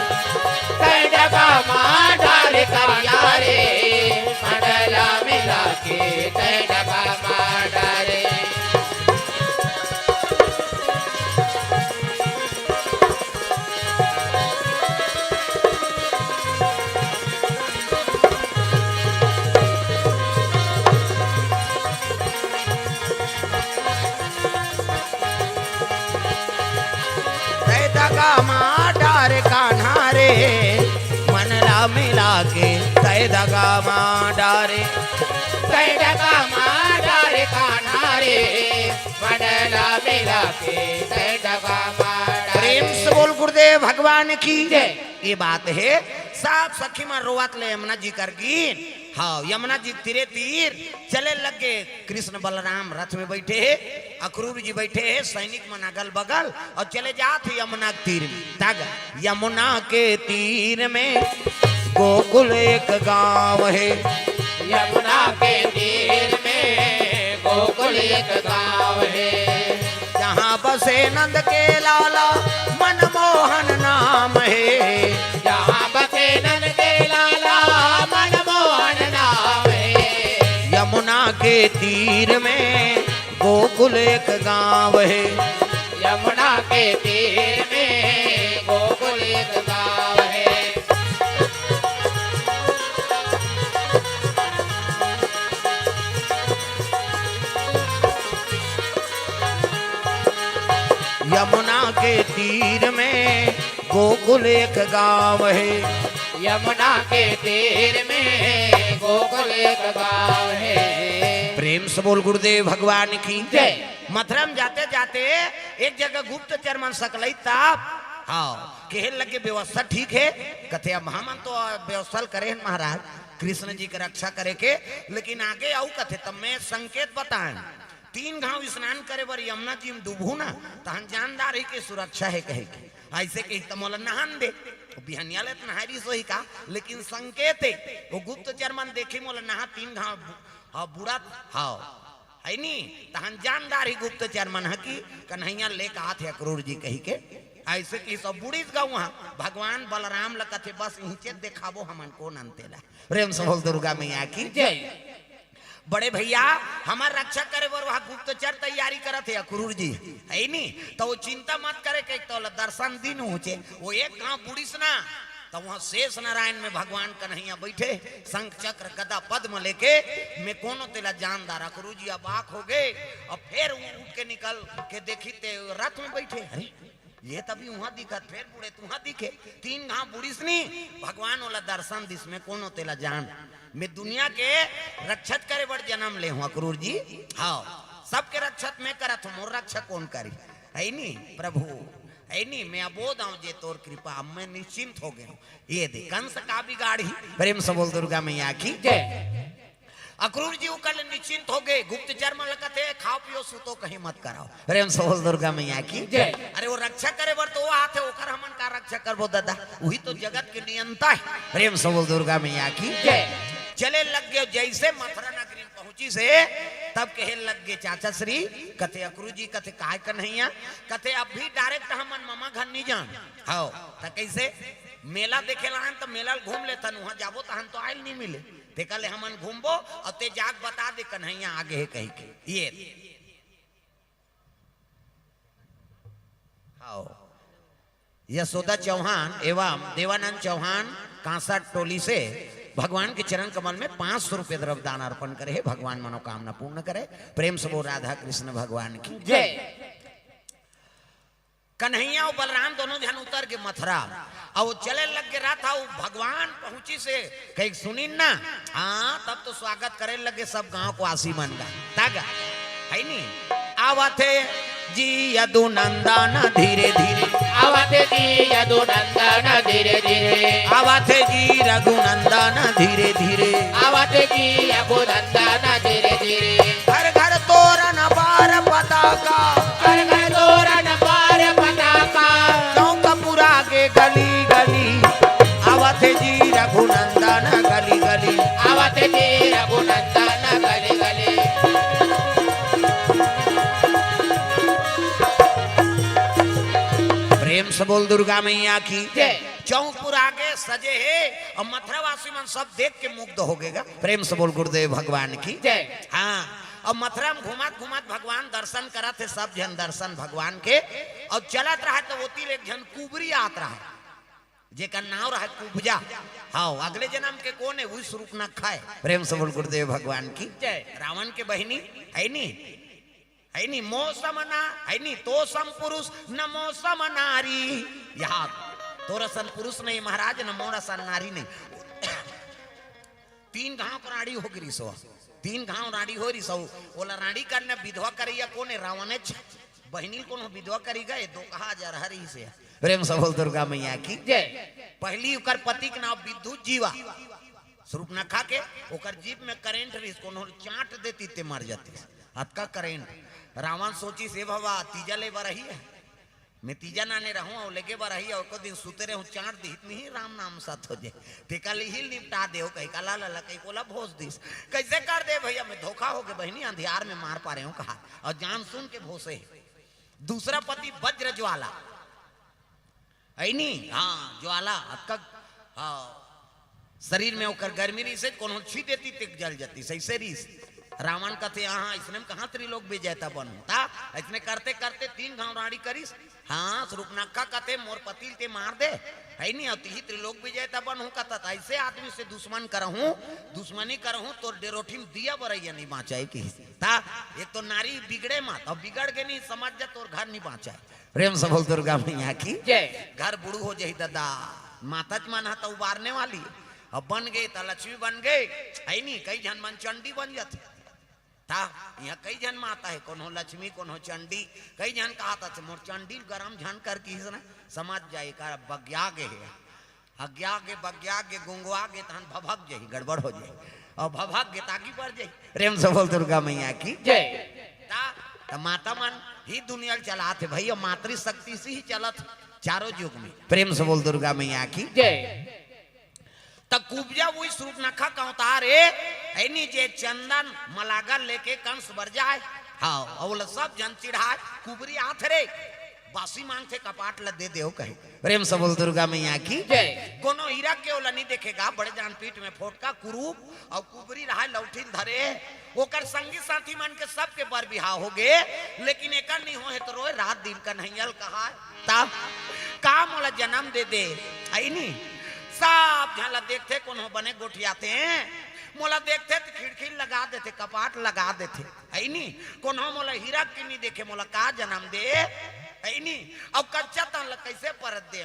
डगा मारे करिया रे मंडला मिला के डगा मारे। तय दगा माँ डारे कान्हा रे मनला मिला के, तय दगा माँ डारे डगा मारे कान्हा रे मंडला मिला के डगा मारे। प्रेम से बोल गुरुदेव भगवान की जय। ये बात है साफ सखी में रोवत ले यमुना जी कर गिन। हाँ यमुना जी तीरे तीर चले लगे, कृष्ण बलराम रथ में बैठे है, अक्रूर जी बैठे हैं, सैनिक मन अगल बगल और चले जाते यमुना के तीर में। तग यमुना के तीर में गोकुल एक गांव है, यमुना के तीर में गोकुल एक गाँव है। जहाँ बसे नंद के लाला मनमोहन नाम है, जहाँ बसे नंद के लाला मनमोहन नाम है। यमुना के तीर में गोकुल एक गांव है, यमुना के तीर में गोकुल एक गाँव है। यमुना के तीर में गोकुल एक गांव है, यमुना के तीर में गोकुल एक गाँव है। प्रेम से बोल गुरुदेव भगवान की जय। मथुरा में जाते जाते एक जगह गुप्तचर मन सकलई ताप। हाँ कहे लगे व्यवस्था ठीक है, कथे अब हम तो व्यवस्था करे हैं महाराज कृष्ण जी की रक्षा करे के, लेकिन आगे आऊ कथे तब मैं संकेत बताएं। 3 घाव स्नान करे बर यमुना जी में डूबू ना तहन जानदार ही के सुरक्षा है कहे के, ऐसे कही तो मोला नहान दे बिहनिया ले नहारी सोही का, लेकिन संकेत है वो गुप्तचर मन देखे मोला नहा 3 घाव हाँ बुढ़ा हाँ है नी तहन जानदार ही गुप्तचर मन है की कन्हैया लेके आते अक्रूर जी कही के। ऐसे की सब बुढ़ी गाँव वहाँ भगवान बलराम लकथे बस इचे देखाबो हमन को नंतेला। प्रेम से बोल दुर्गा मैया की जय। बड़े भैया हमार रक्षा करे बर वहाँ गुप्तचर तैयारी करत है अक्रूर जी है नी, तो वो चिंता मत करे के तो दर्शन दिन होचे वो एक गांव बुढ़िस ना तो वहाँ शेष नारायण में भगवान कन्हैया बैठे शंख चक्र गदा पद्म लेके मैं कोनो तेला जानदार अक्रूर जी अब आँख हो गए और फिर उठ के निकल के देखी ते रथ में बैठे। अरे ये तभी वहां दिखत फिर बूढ़े तुहा दिखे 3 घाव बुढ़िस नी भगवान वाला दर्शन दिस में कोनो तेला जान मैं दुनिया के रक्षक करे बड़ जन्म ले हूँ अक्रूर जी। हाँ सबके रक्षक मैं करत हूँ, मोर रक्षक कौन करी है नी प्रभु है नी। मैं अबोध आऊं जे तोर कृपा अब मैं निश्चिंत हो गया हूँ। ये दे कंस का बिगाड़ी प्रेम से बोल दुर्गा मैया की जय। अक्रूर जी कल निश्चिंत हो गए, गुप्तचर में लगते खाओ पियो सुतो कहीं मत कराओ। प्रेम से बोल दुर्गा मैया की जय। अरे वो रक्षा करे बर तो वो हाथ है ओकर हमन का रक्षा करबो दादा, वही तो जगत के नियंता है। प्रेम से बोल दुर्गा मैया की जय। चले लग गए जैसे मथुरा नगरी में पहुंची से तब कहे लग गए चाचा श्री कथे अक्रूर जी कथे काय कन्हैया कथे अब भी डायरेक्ट हमन मामा घर नहीं जान हाओ त कैसे मेला देखे ला तो मेला घूम ले तन वहां जाबो तहन तो आयल नहीं मिले ते कले हमन घूमबो और ते जाग बता दे कन्हैया आगे है कहीं के। ये आओ यशोदा चौहान एवं देवानंद चौहान कांसा टोली से भगवान के चरण कमल में 500 रुपये द्रव्य दान अर्पण करे, भगवान मनोकामना पूर्ण करे। प्रेम से वो राधा कृष्ण भगवान की जय। कन्हैया और बलराम दोनों जन उतर के मथुरा और वो चले लग के रहा था। वो भगवान पहुंची से कहीं सुनी ना, हाँ तब तो स्वागत करे लगे सब गांव को आसी मन का तागा है नी। आवते जी यदु नंदन धीरे धीरे, आवते जी यदु नंदन धीरे धीरे, आवते जी रघुनंदन धीरे धीरे, आवते जी यदु नंदन धीरे धीरे। घर घर तोरण बार पताका, घर घर तोरण बार पताका, चौकपुरा के गली गली, आवते जी रघुनंदन गली गली, आवते जी रघुनंदन गली गली। प्रेम से बोल दुर्गा मैया की जय। चौकपुर आगे सजे है और मथुरावासी मन सब देख के मुग्ध हो गएगा। प्रेम से बोल गुरुदेव भगवान की जय। हाँ और मथुरा में घुमात घुमात भगवान दर्शन करा थे सब जन दर्शन भगवान के। और चलत रहा तो वो तीर एक जन कुबरी आत रहा जेका नाव रहा कुबजा। हाँ अगले जन्म के कौन है वही स्वरूप न खाए। प्रेम से बोल गुरुदेव भगवान की जय। रावण के बहिनी है नी, है नी मौसम ना है नी तो सम पुरुष न मौसम नारी। यहाँ तोरा सन पुरुष नहीं महाराज न मोरा सन नारी नहीं। 3 गांव को राड़ी हो गिरी सो, 3 गांव राड़ी हो रही सो। बोला राड़ी करने विधवा करिया कौन है रावण बहिनी कौन विधवा करी गए दो कहा जा रही से। प्रेम से बोल दुर्गा मैया की जय। पहली उकर पति के नाम विद्युत जीवा स्वरूप न खा के उकर जीप में करेंट रही कोनो चाट देती ते मर जाती हत्का करेंट। रावण सोची से बाबा तीजा ले रही है मैं तीजा नाने रहूं और लेके रही और को दिन सुते रहूं चाट दी इतनी ही राम नाम साथ हो जाए ते कल ही निपटा दे कहीं कला लला कहीं कोला भोज दिस कैसे कर दे भैया मैं धोखा हो गया बहनी अंधियार में मार पा रहे हूं कहा और जान सुन के भोसे। दूसरा पति वज्र ज्वाला है नी, हाँ ज्वाला हत्का हाँ शरीर में होकर गर्मी रही से कौन छी देती तिक जल जाती सही से रीस। रावण कहते हाँ इसने कहाँ त्रिलोक विजेता बनू था इसने करते करते 3 गांव राड़ी करीस। हाँ स्वरूपनाखा कहते मोर पतिल ते मार दे है नहीं अति ही त्रिलोक विजेता बनू कहता ऐसे आदमी से दुश्मन करहूं दुश्मनी करहूं तो डेरोठी में दिया बरैया नहीं बाँचाए की था। एक तो नारी बिगड़े मत और बिगड़ के नहीं समझ जा तो घर नहीं बाँचाए। प्रेम से बोल दुर्गा मैया की जय। घर बुढ़ू हो जाए दादा माता मन तो उबारने वाली अब बन गए तो लक्ष्मी बन गए है नहीं कई जन मन चंडी बन जाते था। यहाँ कई जन माता है कौन हो लक्ष्मी कौन हो चंडी कई जन कहा था मोर चंडी गरम झन कर की समझ जाए कर बग्या गे अज्ञा गे बग्या गे गुंगवा गे तहन भभक जाए गड़बड़ हो जाए और भभक गे ताकि बढ़ जाए। प्रेम से बोल दुर्गा मैया की जय। तो माता मन ही दुनिया चलाते भैया मातृशक्ति से ही चलत चारों युग में। प्रेम से बोल दुर्गा मैया की जय। तब कुब्जा वही स्वरूप नखा का उतार है नी जे चंदन मलागर लेके कंस बर जाए। हाँ और सब जन चिढ़ाए कुबरी आथ रे बासी मांग थे कपाट ल दे दे कहे। प्रेम से बोल दुर्गा मैया की जय। कोनो हीरा के ओला नहीं देखेगा बड़े जान पीठ में फोटका कुरूप और कुबरी रहा लौठिन धरे ओकर संगी साथी मन के सबके बर बिहा हो गए लेकिन एक नहीं हो है तो रोए रात दिन कन्हैयल कहा तब काम वाला जन्म दे दे आई नहीं सब झाला देखते कौन बने गोठियाते हैं मोला देखते तो खिड़की लगा देते कपाट लगा देते है नी कौन मोला हीरा की नहीं देखे मोला का जन्म दे है नी अब कच्चा तन कैसे परत दे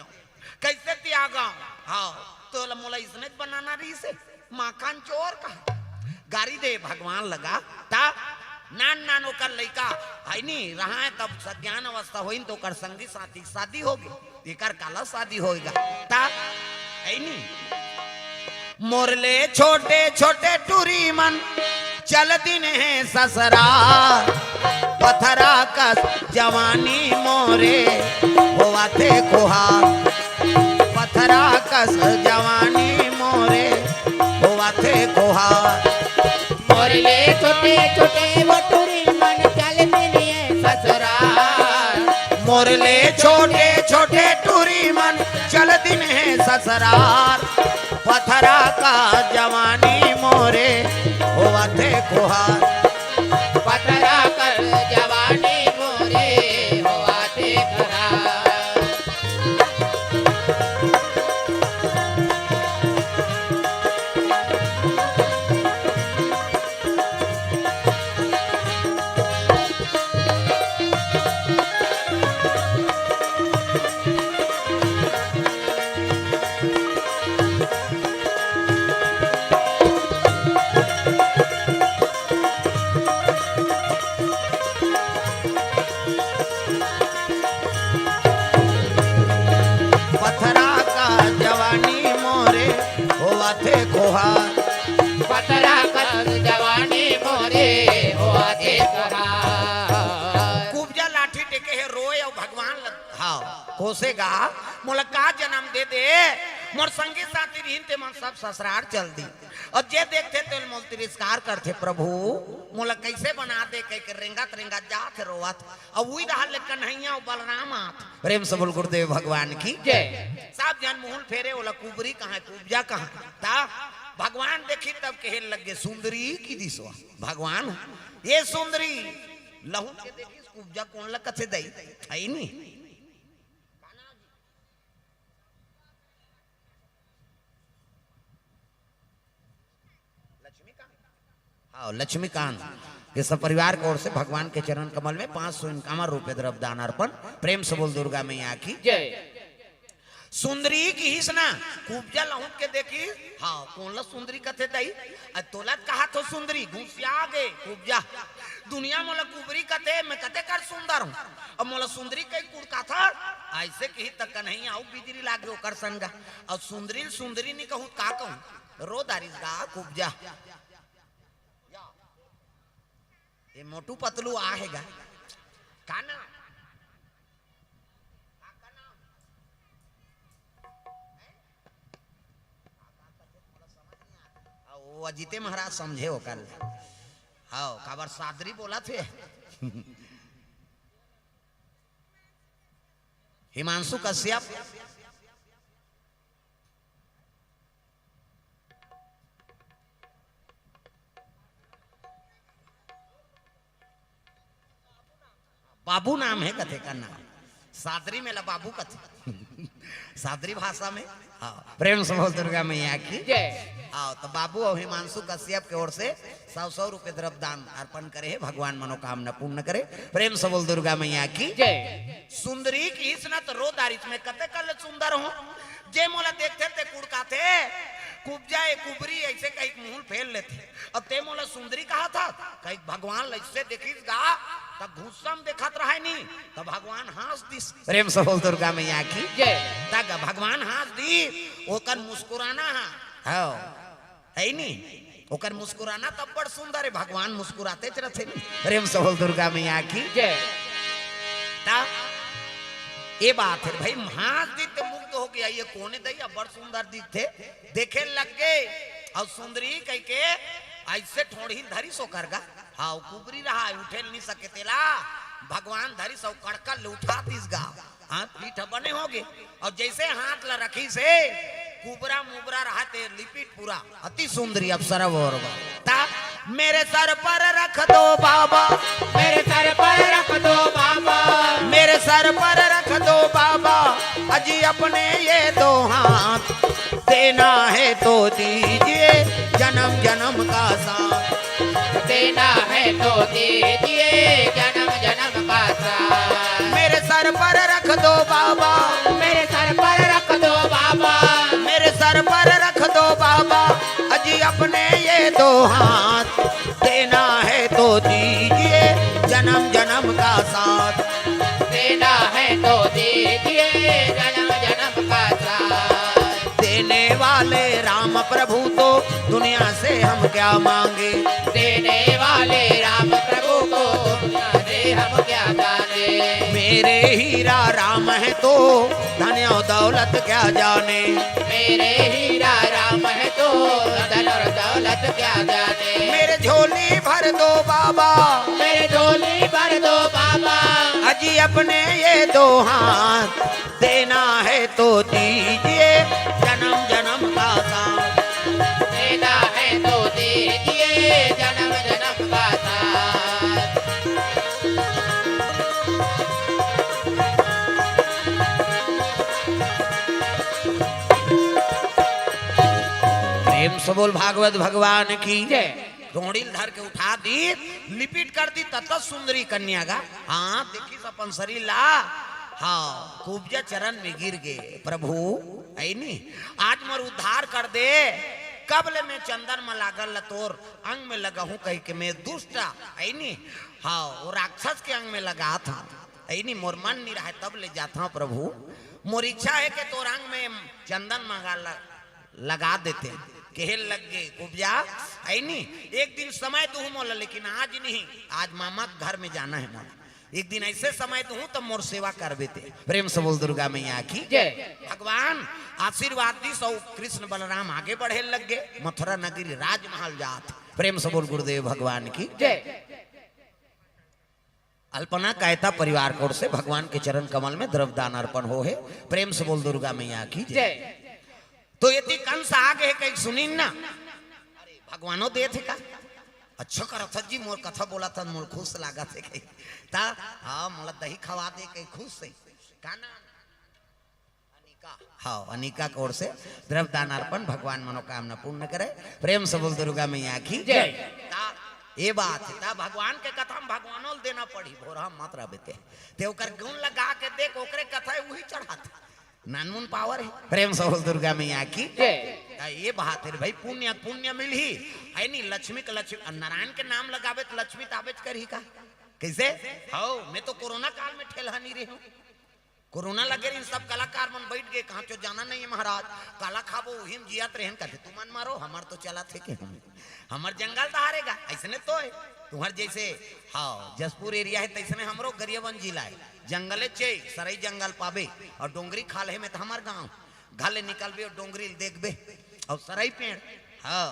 कैसे त्यागा। हाँ तो मोला इसने बनाना रही से माखन चोर का गाड़ी दे भगवान लगा ता नान नान ओकर लइका है नी रहा है तब सज्ञान अवस्था होई तो कर संगी साथी शादी होगी एकर काला शादी होएगा ता है नी। मोरले छोटे छोटे टूरी मन चल दिन है ससरा पथरा का जवानी मोरे हुआ थे कोहा पथरा का जवानी मोरे हुआ थे कोहा। मोरले छोटे छोटे बटुरी मन चल दिन है ससुराल मोरले छोटे छोटे टूरी मन चल दिन है ससरार पथरा का जवानी मोरे हुआ थे कुहार पथरा कर जवानी मोरे हुआ थे खरार। थे खोहा। पतरा कस जवानी मोरे हुआ थे सोहार। कुब्जा लाठी टेके है रोए और भगवान हाँ कोसेगा मोला का जन्म दे दे मोर संगी साथी रहीन ते मन सब ससुराल चल दी और जे देखते तो मोल तिरस्कार करते प्रभु मोला कैसे बना दे कह के रेंगत रेंगत जात रोवत और वही रहा ले कन्हैया और बलराम आत। प्रेम से बोल गुरुदेव भगवान की जय। सब जन मुहल फेरे बोला कुबरी कहाँ कुब्जा कहाँ था भगवान देखी तब कहे लगे सुंदरी की दिशा भगवान ये सुंदरी लहू के देखी कुब्जा कौन लग कथे दई है नहीं हाँ लक्ष्मीकांत ये सब परिवार की ओर से भगवान के चरण कमल में 551 रुपए द्रव्य दान अर्पण। प्रेम से बोल दुर्गा मैया की जय। सुंदरी की ही सना कुब्जा लहू के देखी हाँ कौन ला सुंदरी कथे दई तोला कहा तो सुंदरी घुसिया गे कुब्जा दुनिया मोला कुबरी कथे मैं कथे कर सुंदर हूँ अब मोला सुंदरी कई कुड़ का था ऐसे कही तक नहीं आऊ बिजली लागे ओकर संगा और सुंदरी सुंदरी नहीं कहूँ का कहूँ रो दारिस गा कुब्जा ये मोटू पतलू आहेगा काना वो अजीते महाराज समझे हो कल हाँ काबर सादरी बोला थे हिमांशु कश्यप बाबू नाम है कथे का नाम सादरी में ला बाबू कथे सादरी भाषा में हाँ प्रेम से बोल दुर्गा मैया की जय। हाँ तो बाबू और हिमांशु कश्यप की ओर से 100 रुपए द्रव्य दान अर्पण करे है भगवान मनोकामना पूर्ण करे। प्रेम से बोल दुर्गा मैया की जय। सुंदरी की इसनत रो दारित में कते कल सुंदर हो जे मोला देखते थे कुड़का थे कुब्जा कुबरी ऐसे कहीं मुंह फेल लेते अब ते मोला सुंदरी कहा था कहीं भगवान ऐसे देखिस गा तब घुस्सम देखत रहा नहीं तब भगवान हंस दी। प्रेम से बोल दुर्गा मैया की जय। तक भगवान हंस दी ओकर मुस्कुराना है है नहीं ओकर मुस्कुराना तब बड़ सुंदर है भगवान मुस्कुराते रहते नहीं। प्रेम से बोल दुर्गा मैया की जय। ता ये बात है भाई हाथ दी तो मुग्ध हो गया ये कोने दई बड़ सुंदर दिखते देखे लग गए और सुंदरी कह के ऐसे ठोड़ी धरी सो कर गा हाँ कुबरी रहा उठे नहीं सके तेला भगवान धरी सो कड़कल उठा दिस गा हाथ पीठ बने हो गए और जैसे हाथ ला रखी से कुबरा मुबरा रहा ते लिपिट पूरा अति सुंदरी अप्सरा और ता मेरे सर पर रख दो बाबा मेरे सर पर रख दो बाबा मेरे सर पर रख दो बाबा अजी अपने ये दो हाथ देना है तो दीजिए जन्म जन्म का साथ देना है तो दीजिए जन्म जन्म का साथ। मेरे सर पर रख दो बाबा मेरे सर पर रख दो बाबा मेरे सर पर रख दो बाबा अजी अपने ये दो हाथ देना है तो दीजिए जन्म जन्म का साथ देना है तो दीजिए जन्म जन्म का साथ। देने वाले राम प्रभु तो दुनिया से हम क्या मांगे देने वाले राम प्रभु को दुनिया से हम क्या जाने मेरे हीरा राम है तो धन और दौलत क्या जाने मेरे हीरा राम है तो धन और दौलत क्या जाने मेरे झोली भर दो बाबा मेरे झोली भर दो बाबा अजी अपने ये दो हाथ देना है तो दीजिए जन्म जन्म का साथ देना है तो दीजिए जन्म जन्म का साथ। प्रेम से बोल भागवत भगवान की जय। रोड़ील धर के उठा दी लिपिट कर दी तत सुंदरी कन्या का हाँ देखी अपन शरीर ला हाँ कुब्जा चरण में गिर गए प्रभु ऐ नी आज मोर उद्धार कर दे कबले में चंदन में लागल तोर अंग में लगा हूँ कह के मैं दुष्ट ऐ नी हाँ वो राक्षस के अंग में लगा था ऐ नी मोर मन नहीं रहा तब ले जाता हूँ प्रभु मोर इच्छा है कि तोर अंग में चंदन मंगा लगा देते केहल लग गए उपजा है नहीं। एक दिन समय दूँ मोला, लेकिन आज नहीं, आज मामा के घर में जाना है मोला। एक दिन ऐसे समय दूँ तो मोर सेवा कर बेते। प्रेम से बोल दुर्गा मैया की जय। भगवान आशीर्वाद दी। सौ कृष्ण बलराम आगे बढ़े लग गए, मथुरा नगरी राजमहल जात। प्रेम से बोल गुरुदेव भगवान की जय। अल्पना कायता परिवार कोर से भगवान के चरण कमल में द्रव्य दान अर्पण हो है। प्रेम से बोल दुर्गा मैया की जय। तो यदि कंस आगे है कहीं सुनी ना, अरे भगवानो दे थे का अच्छा कर जी, मोर कथा बोला था, मोर खुश लागा थे कहीं ता। हाँ मोला दही खवा दे कहीं खुश से काना अनिका। हाँ अनिका की ओर से द्रव्य दान अर्पण, भगवान मनोकामना पूर्ण करे। प्रेम से बोल दुर्गा मैया की जय। ये बात है ता भगवान के कथा में भगवानों देना पड़ी। भोरा मात्रा बेते ते ओकर गुण लगा के देख, ओकरे कथा वही चढ़ाते नानमुन पावर है। प्रेम से बोल दुर्गा मैया की जय। ये बात है भाई, पुण्य पुण्य मिल ही है नहीं। लक्ष्मी के लक्ष्मी नारायण के नाम लगावे तो लक्ष्मी ताबेज कर ही का कैसे हो। मैं तो कोरोना काल में ठेला नहीं रही हूँ, कोरोना लगे रही, सब कलाकार मन बैठ गए, कहाँ चो जाना नहीं है महाराज, काला खाबो वही जियात रहन कहते तू मन मारो, हमार तो चला थे कि हमार जंगल तो हारेगा ऐसने तो है तुम्हार जैसे। हाँ जसपुर एरिया है तैसने हमरो गरियाबंद जिला है, जंगले चे सरई जंगल पाबे और डोंगरी खाल है में तो हमार गाँव घाले निकलबे और डोंगरी देखबे और सरई पेड़। हाँ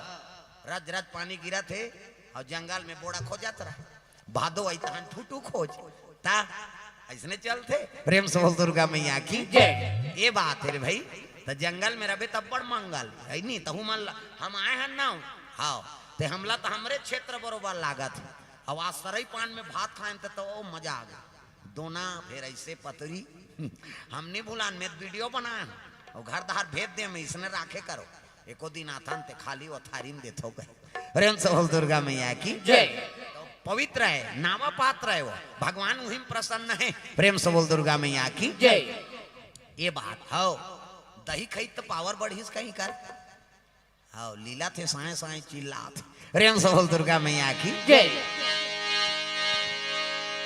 रज रज पानी गिरा थे और जंगल में बोड़ा खो जाता रहा, भादो आई तहन ठूटू खोज ता ऐसने चलते। प्रेम से बोल दुर्गा मैया की जय। ये बात है रे भाई, तो जंगल में रहे तब बड़ मंगल है नहीं तो हम आए हैं ना। हाँ ते हमला तो हमरे क्षेत्र बरोबर लागत है। अब आज सरई पान में भात खाए तो मजा आ गया दोना। फिर ऐसे पतरी हम नहीं भूलान में वीडियो बनाए और घर दहार भेज दे में इसने राखे करो। एको दिन आथन ते खाली वो थारी में देते हो गए। प्रेम से बोल दुर्गा मैया की जय। पवित्र है, नामा पात्र है वो, भगवान वही प्रसन्न है। प्रेम से बोल दुर्गा मैया की जय। ये बात हो दही खाई तो पावर बढ़ी कहीं कर। हाँ लीला थे साए साए चिल्ला थे। प्रेम से बोल दुर्गा मैया की जय।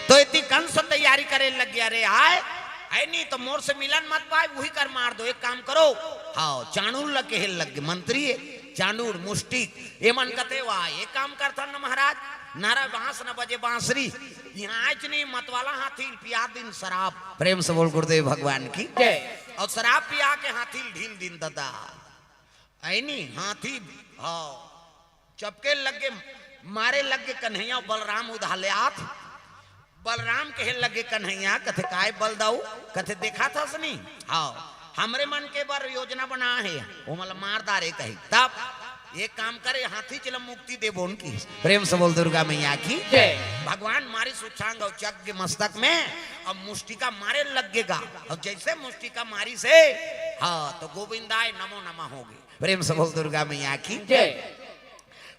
तो इतनी कंस तैयारी करे लग गया रे आए है नहीं तो मोर से मिलन मत पाए वही कर मार दो। एक काम करो, हाँ चाणूर लगे लग मंत्री है चांडूर मुष्टिक ये मन कहते वाह ये काम करता न महाराज, नारा बांस न बजे बांसुरी, यहाँ आज नहीं मतवाला हाथी पिया दिन शराब। प्रेम से बोल गुरुदेव भगवान की जय। और शराब पिया के हाथी ढील दिन ददा है नहीं हाथी। हाँ चपके लगे मारे लगे कन्हैया बलराम उधाले आथ। बलराम कहे लगे कन्हैया कथे काय बल दाऊ कथे देखा था सनी। हाँ हमरे मन के बार योजना बना है वो मतलब मारदारे कही तब एक काम करे हाथी चल मुक्ति दे बोन की। प्रेम से बोल दुर्गा मैया की जय। भगवान मारे सुचांग और चक के मस्तक में अब मुष्टिका मारे लगेगा और जैसे मुष्टिका मारी से हाँ तो गोविंदाय नमो नमः होगी। प्रेम से बोल दुर्गा मैया की जय।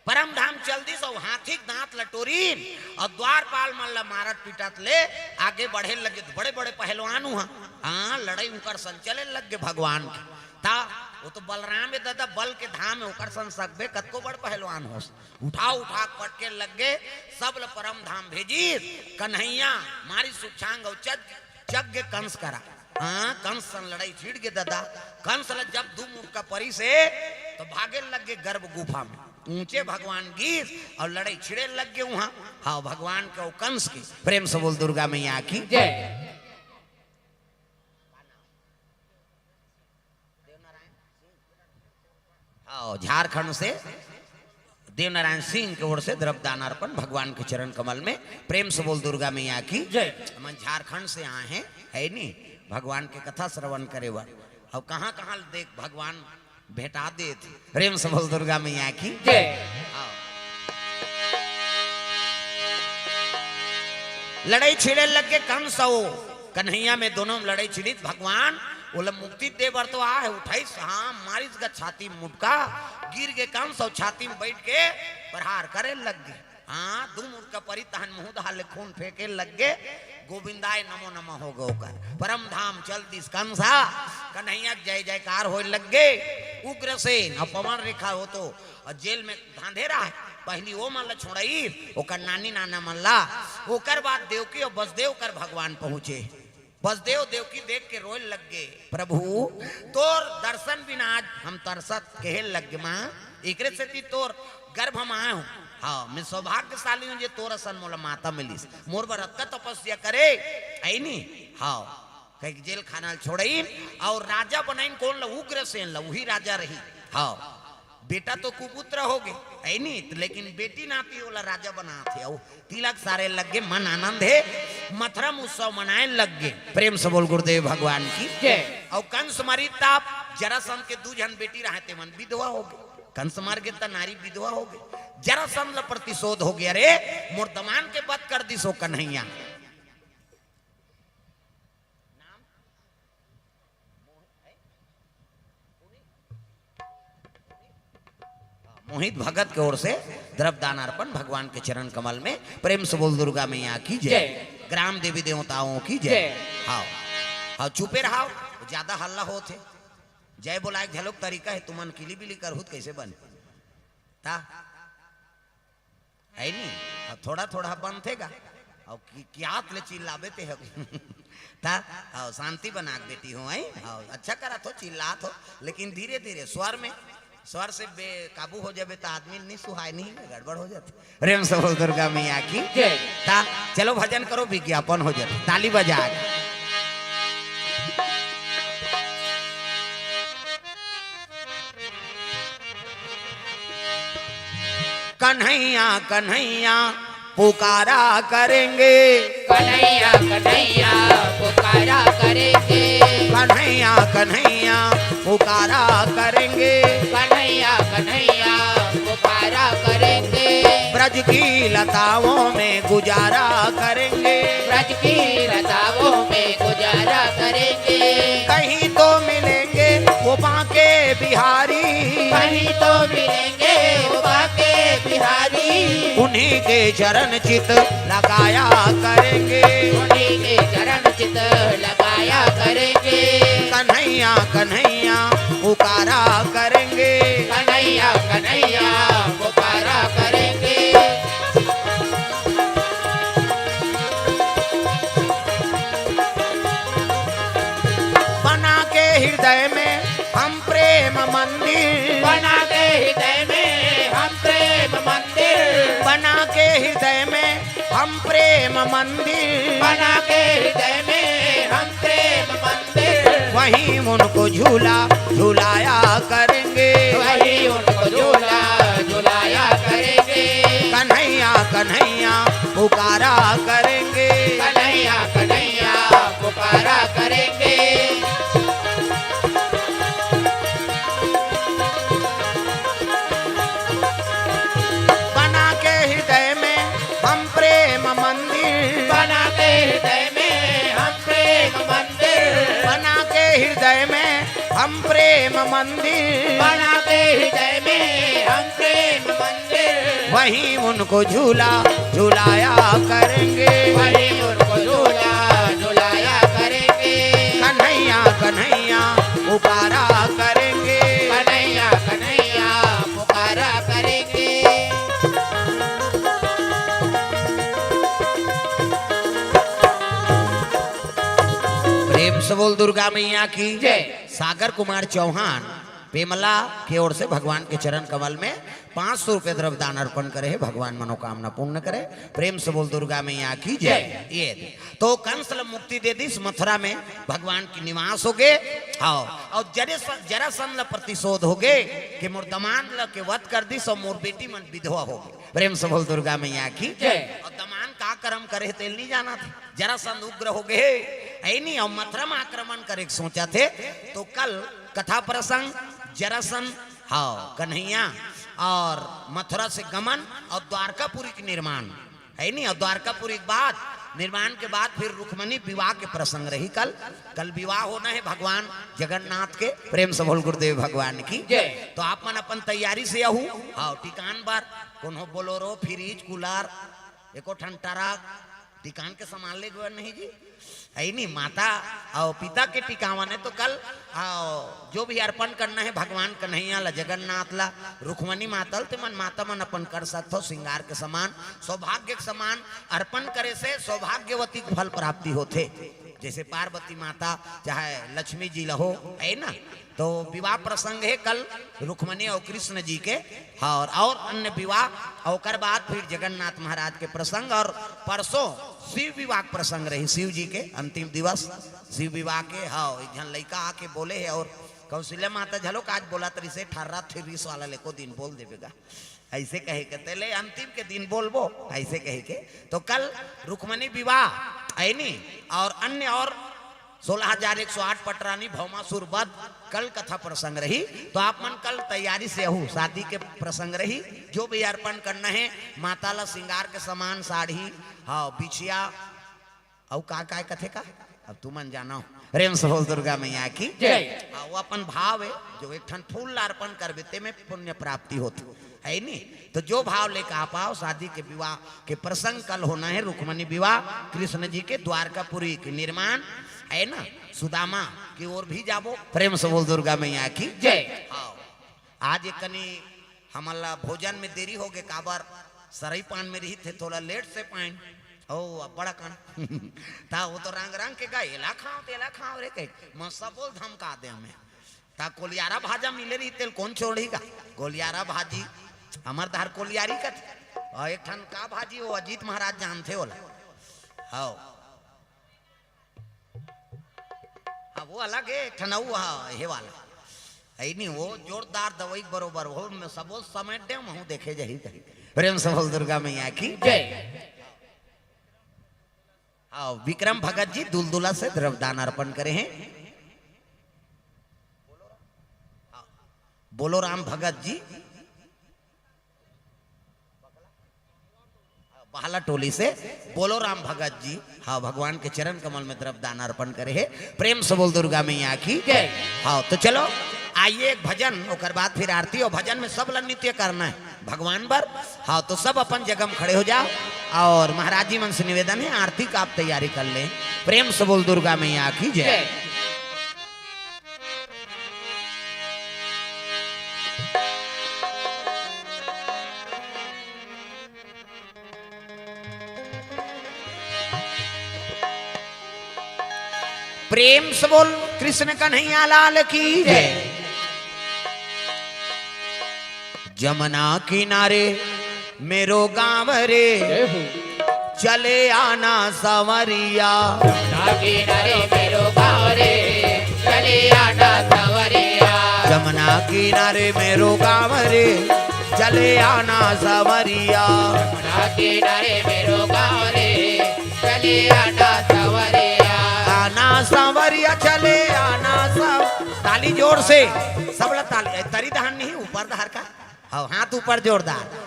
परम धाम चलदी सो हाथी दांत लटोरी और द्वारपाल मल्ला मारत पीटत ले आगे बढ़े लगे। बड़े बड़े पहलवान हुआ हाँ लड़ाई उनकर संचले लग गए भगवान के ता। वो तो बलराम है दादा बल के धाम है उकर सन सकबे कतको बड़ पहलवान हो उठा उठा पटके लग गए सब ल परम धाम भेजी। कन्हैया मारी सुचांग और चग कंस करा। हाँ कंस सन लड़ाई छिड़ के दादा कंस ल जब दू मुख का परी से तो भागे लग गए गर्भ गुफा में ऊंचे भगवान गिर और लड़ाई छिड़े लग गए वहां। हाँ भगवान के कंस की। प्रेम से बोल दुर्गा मैया की जय। झारखंड से देवनारायण सिंह की ओर से द्रव्य दान अर्पण भगवान के चरण कमल में। प्रेम से बोल दुर्गा मैया की जय। हम झारखंड से आए हैं है नहीं भगवान के कथा श्रवण करे वर और कहाँ कहाँ देख भगवान भेटा दे थे। प्रेम से बोल दुर्गा मैया की जय। लड़ाई छिड़े लग के कंस कन्हैया में दोनों में लड़ाई छिड़ी भगवान बोले मुक्ति दे बर तो आ है उठाई हाँ मारिस का छाती मुटका गिर के कंस और छाती में बैठ के प्रहार करे लग गए। हाँ दू मुटका परी तहन मुंह दहाले खून फेंके लग गए। गोविंदाय नमो नमः हो गो कर परम धाम चल दिस कंसा कन्हैया जय जयकार हो लग गए। उग्रसेन अपमान रेखा हो तो जेल में धांधे रहा है पहली वो मन ला छोड़ाई ओकर नानी नाना मन ला ओकर बाद देवकी और बसदेव कर भगवान पहुंचे। बसदेव देवकी देख के रोए लग गए, प्रभु तोर दर्शन बिना आज हम तरसत कहे लग गए। माँ एकरे से ती तोर गर्भ हम आए हूँ। हाँ मैं सौभाग्यशाली हूँ जे तोर असन मोला माता मिलीस, मोर बर अतका तपस्या करे आई नी। हाँ कहीं जेल खाना छोड़ई और राजा बनाइन कौन ला उग्रसेन ला, वही राजा रही। हाँ बेटा तो कुपुत्र हो गए है नी, लेकिन बेटी नाती वाला राजा बना थे। और तिलक सारे लग गए, मन आनंद है, मथुरा उत्सव मनाए लग गए। प्रेम से बोल गुरुदेव भगवान की जय। और कंस मारी ताप जरासंध के 2 जन बेटी रहते मन विधवा हो गए। कंस मार के ता नारी विधवा हो गए। जरासंध प्रतिशोध हो गया, अरे मोर दमान के बद कर दी सो कन्हैया। मोहित भगत के ओर से द्रव्यदान अर्पण भगवान के चरण कमल में। प्रेम से बोल दुर्गा मैया की जय। ग्राम देवी देवताओं की जय। हाँ हाँ चुपे रहो, ज्यादा हल्ला होते। जय बोलाए झलोक तरीका है, तुमन किली बिली करहुत कैसे बन ता है नी। अब थोड़ा थोड़ा बन थेगा और क्या ले चिल्लावे ते है ता शांति बना देती हूँ। अच्छा करा तो चिल्लात हो, लेकिन धीरे धीरे स्वर में, स्वर से बेकाबू हो जाए तो आदमी नहीं सुहाय, नहीं गड़बड़ हो जाती। प्रेम से बोल दुर्गा मैया की ता चलो भजन करो, विज्ञापन हो जाए, ताली बजा। कन्हैया कन्हैया पुकारा करेंगे, कन्हैया कन्हैया पुकारा करेंगे, कन्हैया कन्हैया पुकारा करेंगे, कन्हैया कन्हैया पुकारा करेंगे। ब्रज की लताओं में गुजारा करेंगे, ब्रज की लताओं में गुजारा करेंगे। कहीं तो मिलेंगे वो बांके बिहारी, कहीं तो मिलेंगे वो बांके बिहारी। उन्हीं के चरण चित लगाया करेंगे, उन्हीं के चरण चित लगाया करेंगे। कन्हैया कन्हैया पुकारा करेंगे, कन्हैया कन्हैया पुकारा करेंगे। बना के हृदय में हम प्रेम मंदिर, बना के हृदय में हम प्रेम मंदिर, बना के हृदय में हम प्रेम मंदिर, बना के हृदय में हम प्रेम मंदिर। वहीं उनको झूला झूलाया करेंगे, वही उनको झूला झुलाया करेंगे। कन्हैया कन्हैया पुकारा करेंगे, कन्हैया कन्हैया पुकारा करेंगे। बना के हृदय में हम प्रेम मंदिर, बना के हृदय में हम प्रेम मंदिर, बना के हृदय में हम प्रेम मंदिर, बना के हृदय में हम प्रेम मंदिर। वहीं उनको झूला झूलाया करेंगे, वही उनको झूला झुलाया करेंगे। कन्हैया कन्हैया पुकारा करेंगे, कन्हैया कन्हैया पुकारा करेंगे। प्रेम से बोल दुर्गा मैया की जय। सागर कुमार चौहान पेमला की ओर से भगवान के चरण कमल में 500 रुपए द्रव्यदान अर्पण करे है, भगवान मनोकामना पूर्ण करे। प्रेम से बोल दुर्गा मैया की जय। ये तो कंस मुक्ति दे दी, मथुरा में भगवान की निवास हो गए। हाँ और जरासंध प्रतिशोध हो गए कि मोर दमान ल के वध कर दी, सब मोर बेटी मन विधवा हो गई। प्रेम से बोल दुर्गा मैया की जय। और दमान का कर्म करे तेल नहीं जाना था, जरासंध उग्र हो गए है नहीं, और मथुरा में आक्रमण करे सोचा थे। तो कल कथा प्रसंग जरासंध, हाँ कन्हैया और मथुरा से गमन और द्वारकापुरी के निर्माण है नहीं, और द्वारकापुरी के बाद निर्माण के बाद फिर रुक्मणी विवाह के प्रसंग रही। कल विवाह होना है भगवान जगन्नाथ के। प्रेम से बोल गुरुदेव भगवान की जय। तो आप मन अपन तैयारी से आहू। हाँ टिकान बार कोनो बोलोरो फ्रिज कूलर एको ठंटारा टिकान के सामान ले गए नहीं जी है नहीं, माता और पिता के टिकावन है। तो कल जो भी अर्पण करना है भगवान कन्हैया ला, जगन्नाथ ला, रुक्मणी माता ते मन माता मन अपन कर सकते हो। श्रृंगार के समान, सौभाग्य के समान अर्पण करे से सौभाग्यवती फल प्राप्ति होते। जैसे पार्वती माता चाहे लक्ष्मी जी लहो है ना, तो विवाह प्रसंग है कल रुक्मणी और कृष्ण जी के, और अन्य विवाह और बाद फिर जगन्नाथ महाराज के प्रसंग, और परसों शिव विवाह प्रसंग रही, शिव जी के अंतिम दिवस शिव विवाह के। हाँ, एक जन लड़का आके बोले है और कौशल्या माता झलो आज बोला तरी से 18-23 वाला लेको दिन बोल देगा, ऐसे कहे के तेले अंतिम के दिन बोलबो ऐसे कहे के। तो कल रुक्मणी विवाह है नी, और अन्य और 16,108 पटरानी भौमासुर वध कल कथा प्रसंग रही। तो आप मन कल तैयारी से हो, शादी के प्रसंग रही, जो भी अर्पण करना है माता ला श्रृंगार के समान साड़ी, हाँ बिछिया और का कथे का अब तू मन जाना हो। प्रेम से बोल दुर्गा मैया की जय। वो अपन भाव है जो एक ठन फूल अर्पण करबे ते में पुण्य प्राप्ति होती है नी। तो जो भाव लेकर आप आओ, शादी के विवाह के प्रसंग कल होना है, रुक्मणी विवाह कृष्ण जी के द्वारकापुरी के निर्माण है ना, सुदामा की ओर भी जाबो। प्रेम से बोल दुर्गा मैया की जय। आज एक कनी हमारा भोजन में देरी हो गए, काबर सरई पान में रही थे, थोड़ा लेट से पाइन ओ बड़ा कान ता वो तो रंग रंग के गए एला खाओ रे कहे मैं सब बोल धमका दे हमें ता कोलियारा भाजा मिले रही तेल कौन छोड़ी का कोलियारा भाजी हमार धार कोलियारी का और एक ठन का भाजी वो अजीत महाराज जानते होला। हाँ हाँ वो अलग है, एक ठन हे वाला है नहीं, वो जोरदार दवाई बरोबर हो मैं सब समेट दे मैं देखे जाही कही। प्रेम से बोल दुर्गा मैया की जय। विक्रम भगत जी दुलदुला से द्रव्यदान अर्पण करे हैं। बोलो राम भगत जी बहाला टोली से, बोलो राम भगत जी हाँ भगवान के चरण कमल में द्रव्यदान अर्पण करे है। प्रेम से बोल दुर्गा मैया की जय। हाँ तो चलो आइए एक भजन और बाद फिर आरती, और भजन में सब नृत्य करना है भगवान पर। हाँ तो सब अपन जगह में खड़े हो जाओ, और महाराज जी मन से निवेदन है आरती का आप तैयारी कर लें। प्रेम से बोल दुर्गा मैया की जय। प्रेम से बोल कृष्ण कन्हैया लाल की जय। जमुना किनारे मेरो गाँव रे चले आना सवरिया, जमुना किनारे मेरो गाँव रे चले आना सवरिया, जमुना किनारे मेरो गाँव रे चले आना सवरिया, जमुना किनारे मेरो गाँव रे चले आना सवरिया, आना सवरिया चले आना सब। ताली जोर से सबला ताली, तरी दहन नहीं ऊपर दहर का, और हाथ ऊपर जोरदार।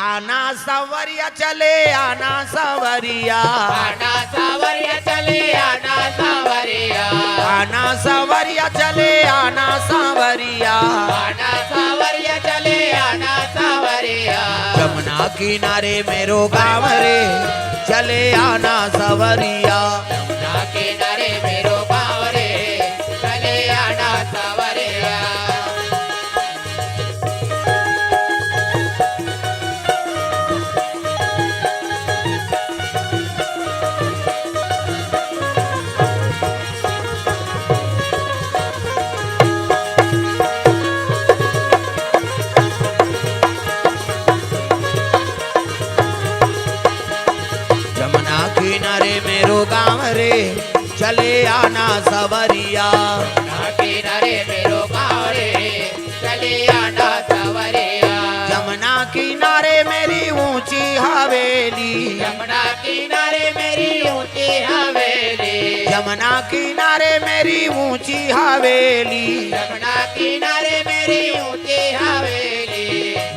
आना सवरिया चले आना सवरिया, आना सवरिया चले आना सवरिया, आना सवरिया चले आना सवरिया, आना सवरिया चले आना सवरिया, जमुना किनारे मेरो गाँव रे चले आना सवरिया, जमुना किनारे मेरो गाँव रे चले आना सवरिया। जमुना किनारे मेरो गाँव रे चले आना सवरिया, जमुना किनारे मेरो गाँव रे चले आना सवरिया, जमुना किनारे मेरी ऊंची हवेली, जमुना किनारे मेरी ऊंची हवेली, जमुना किनारे मेरी ऊंची हवेली, जमुना किनारे मेरी ऊंची हवेली,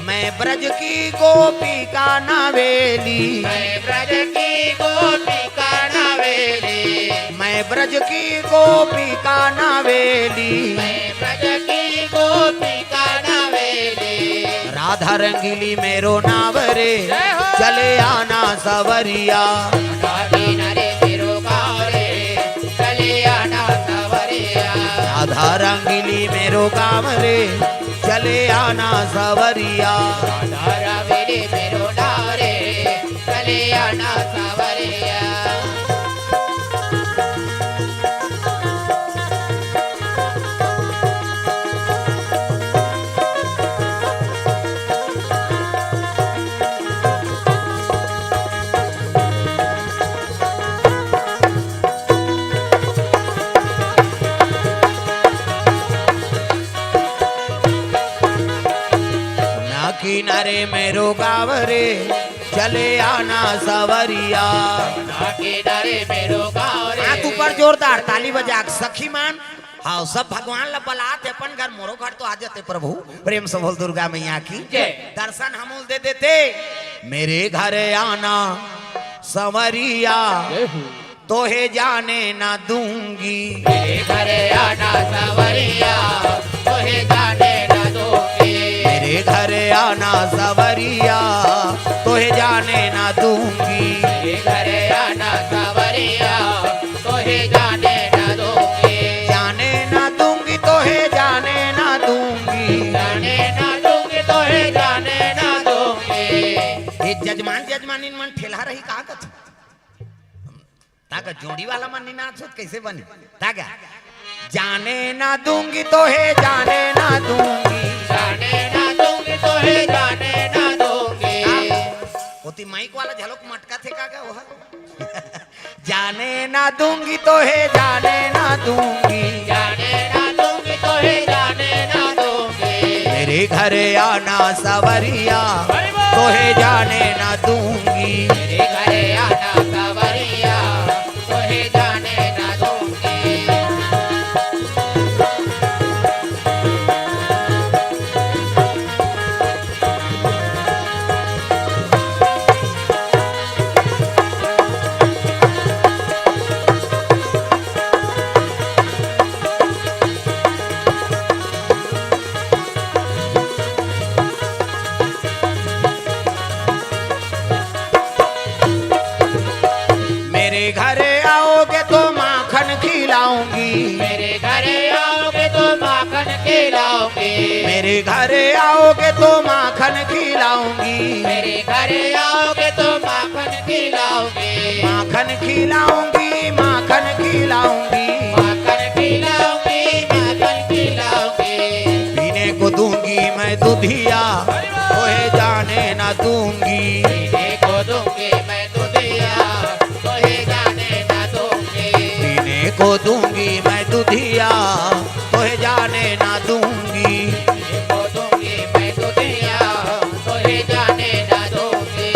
मैं ब्रज की गोपी का नवेली, मैं ब्रज की गोपी का नवेली, मैं ब्रज की गोपी का नवेली, मैं ब्रज की गोपी का नवेली, राधा रंगीली मेरो नाव रे चले आना सवरिया, जमुना किनारे मेरो गाँव रे चले आना सवरिया, राधा रंगीली मेरो गाँव रे चले आना सवरिया, राधा रंगीली मेरो गाँव रे चले आना सवरिया। किनारे मेरो गाँव रे चले आना सवरिया। यमुना किनारे मेरो गाँव रे। हाथ ऊपर जोरदार ताली बजा के सखी मान। हाँ सब भगवान ला बलाते अपन घर मोरो घर तो आ जाते प्रभु। प्रेम से बोल दुर्गा मैया की जय। दर्शन हम दे देते। मेरे घर आना संवरिया तोहे जाने ना दूंगी। मेरे घर आना सवरिया तोहे जाने ना दूंगी। मेरे घर आना सवरिया तोहे जाने ना दूंगी। मेरे घर आना सवरिया तोहे जाने ना दूंगी। जाने ना दूंगी तोहे जाने ना दूंगी। जाने ना दूंगी तोहे जाने ना दूंगी। ये जजमान जजमानी मन ठेला रही का कथ ताका जोड़ी वाला मन ना छुट कैसे बनी ताका जाने ना दूंगी तोहे जाने ना दूंगी। जाने ना दूंगी तोहे जाने ना दूंगी। होती माइक वाला झलक मटका थे का वो जाने ना दूंगी तोहे जाने ना दूंगी। जाने ना दूंगी तोहे जाने ना दूंगी। मेरे घर आना सवरिया तोहे जाने ना दूंगी। मेरे घर आना सवरिया तोहे जाने ना दूंगी। मेरे घर आओगे तो माखन खिलाऊंगी। मेरे घर आओगे तो माखन खिलाऊंगी। मेरे घर आओगे तो माखन खिलाऊंगी। मेरे घर आओगे तो माखन खिलाऊंगी। माखन खिलाऊंगी माखन खिलाऊंगी। माखन खिलाऊंगी माखन खिलाऊंगी। पीने को दूंगी मैं दूधिया तोहे जाने ना दूंगी। पीने को दूंगी मैं दूधिया तोहे जाने ना दूंगी। पीने को दूंगी मैं दूधिया तोहे जाने ना दूंगी। पीने को दूंगी मैं दूधिया तोहे जाने ना दूंगी।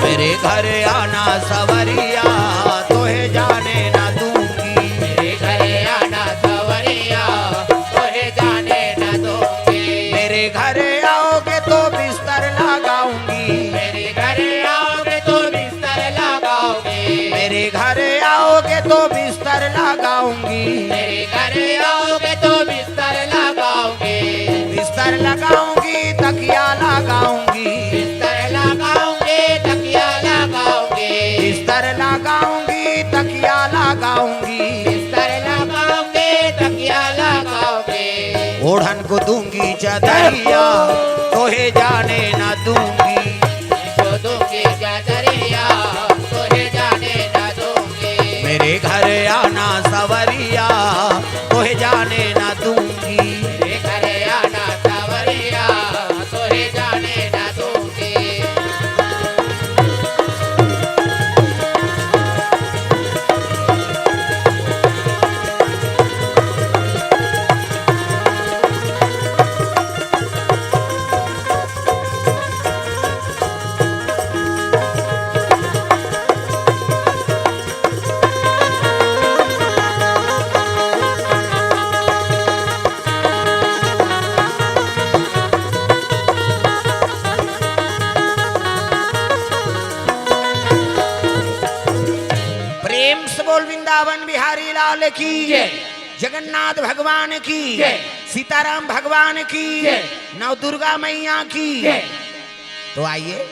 मेरे घर आना सवरिया तोहे जाने ना दूंगी। मेरे घर आना सवरिया तोहे जाने ना दूंगी। मेरे घर आओगे तो बिस्तर लगाऊंगी। मेरे घर आओगे तो बिस्तर लगाओगे। मेरे घर आओगे तो बिस्तर लगाऊंगी। मेरे घर आओगे तो बिस्तर लगाओगे। बिस्तर लगाऊंगी तकिया लगाऊंगी। बिस्तर लगाओगे तकिया लगाओगे। बिस्तर लगाऊंगी तकिया लगाऊंगी। बिस्तर लगाओगे तकिया लगाओगे। ओढ़न को दूंगी चदरिया तोहे जाने ना दूंगी। को दूंगी चादरिया तोहे जाने ना दूंगी। मेरे घर आना सवरिया तोहे जाने ना दूंगी। मेरे घर आना सवरिया तोहे जाने ना दूंगी। प्रेम से बोल वृंदावन बिहारी लाल की जय। जगन्नाथ भगवान की जय। सीताराम भगवान की जय। नव दुर्गा मैया की। जय। तो आइए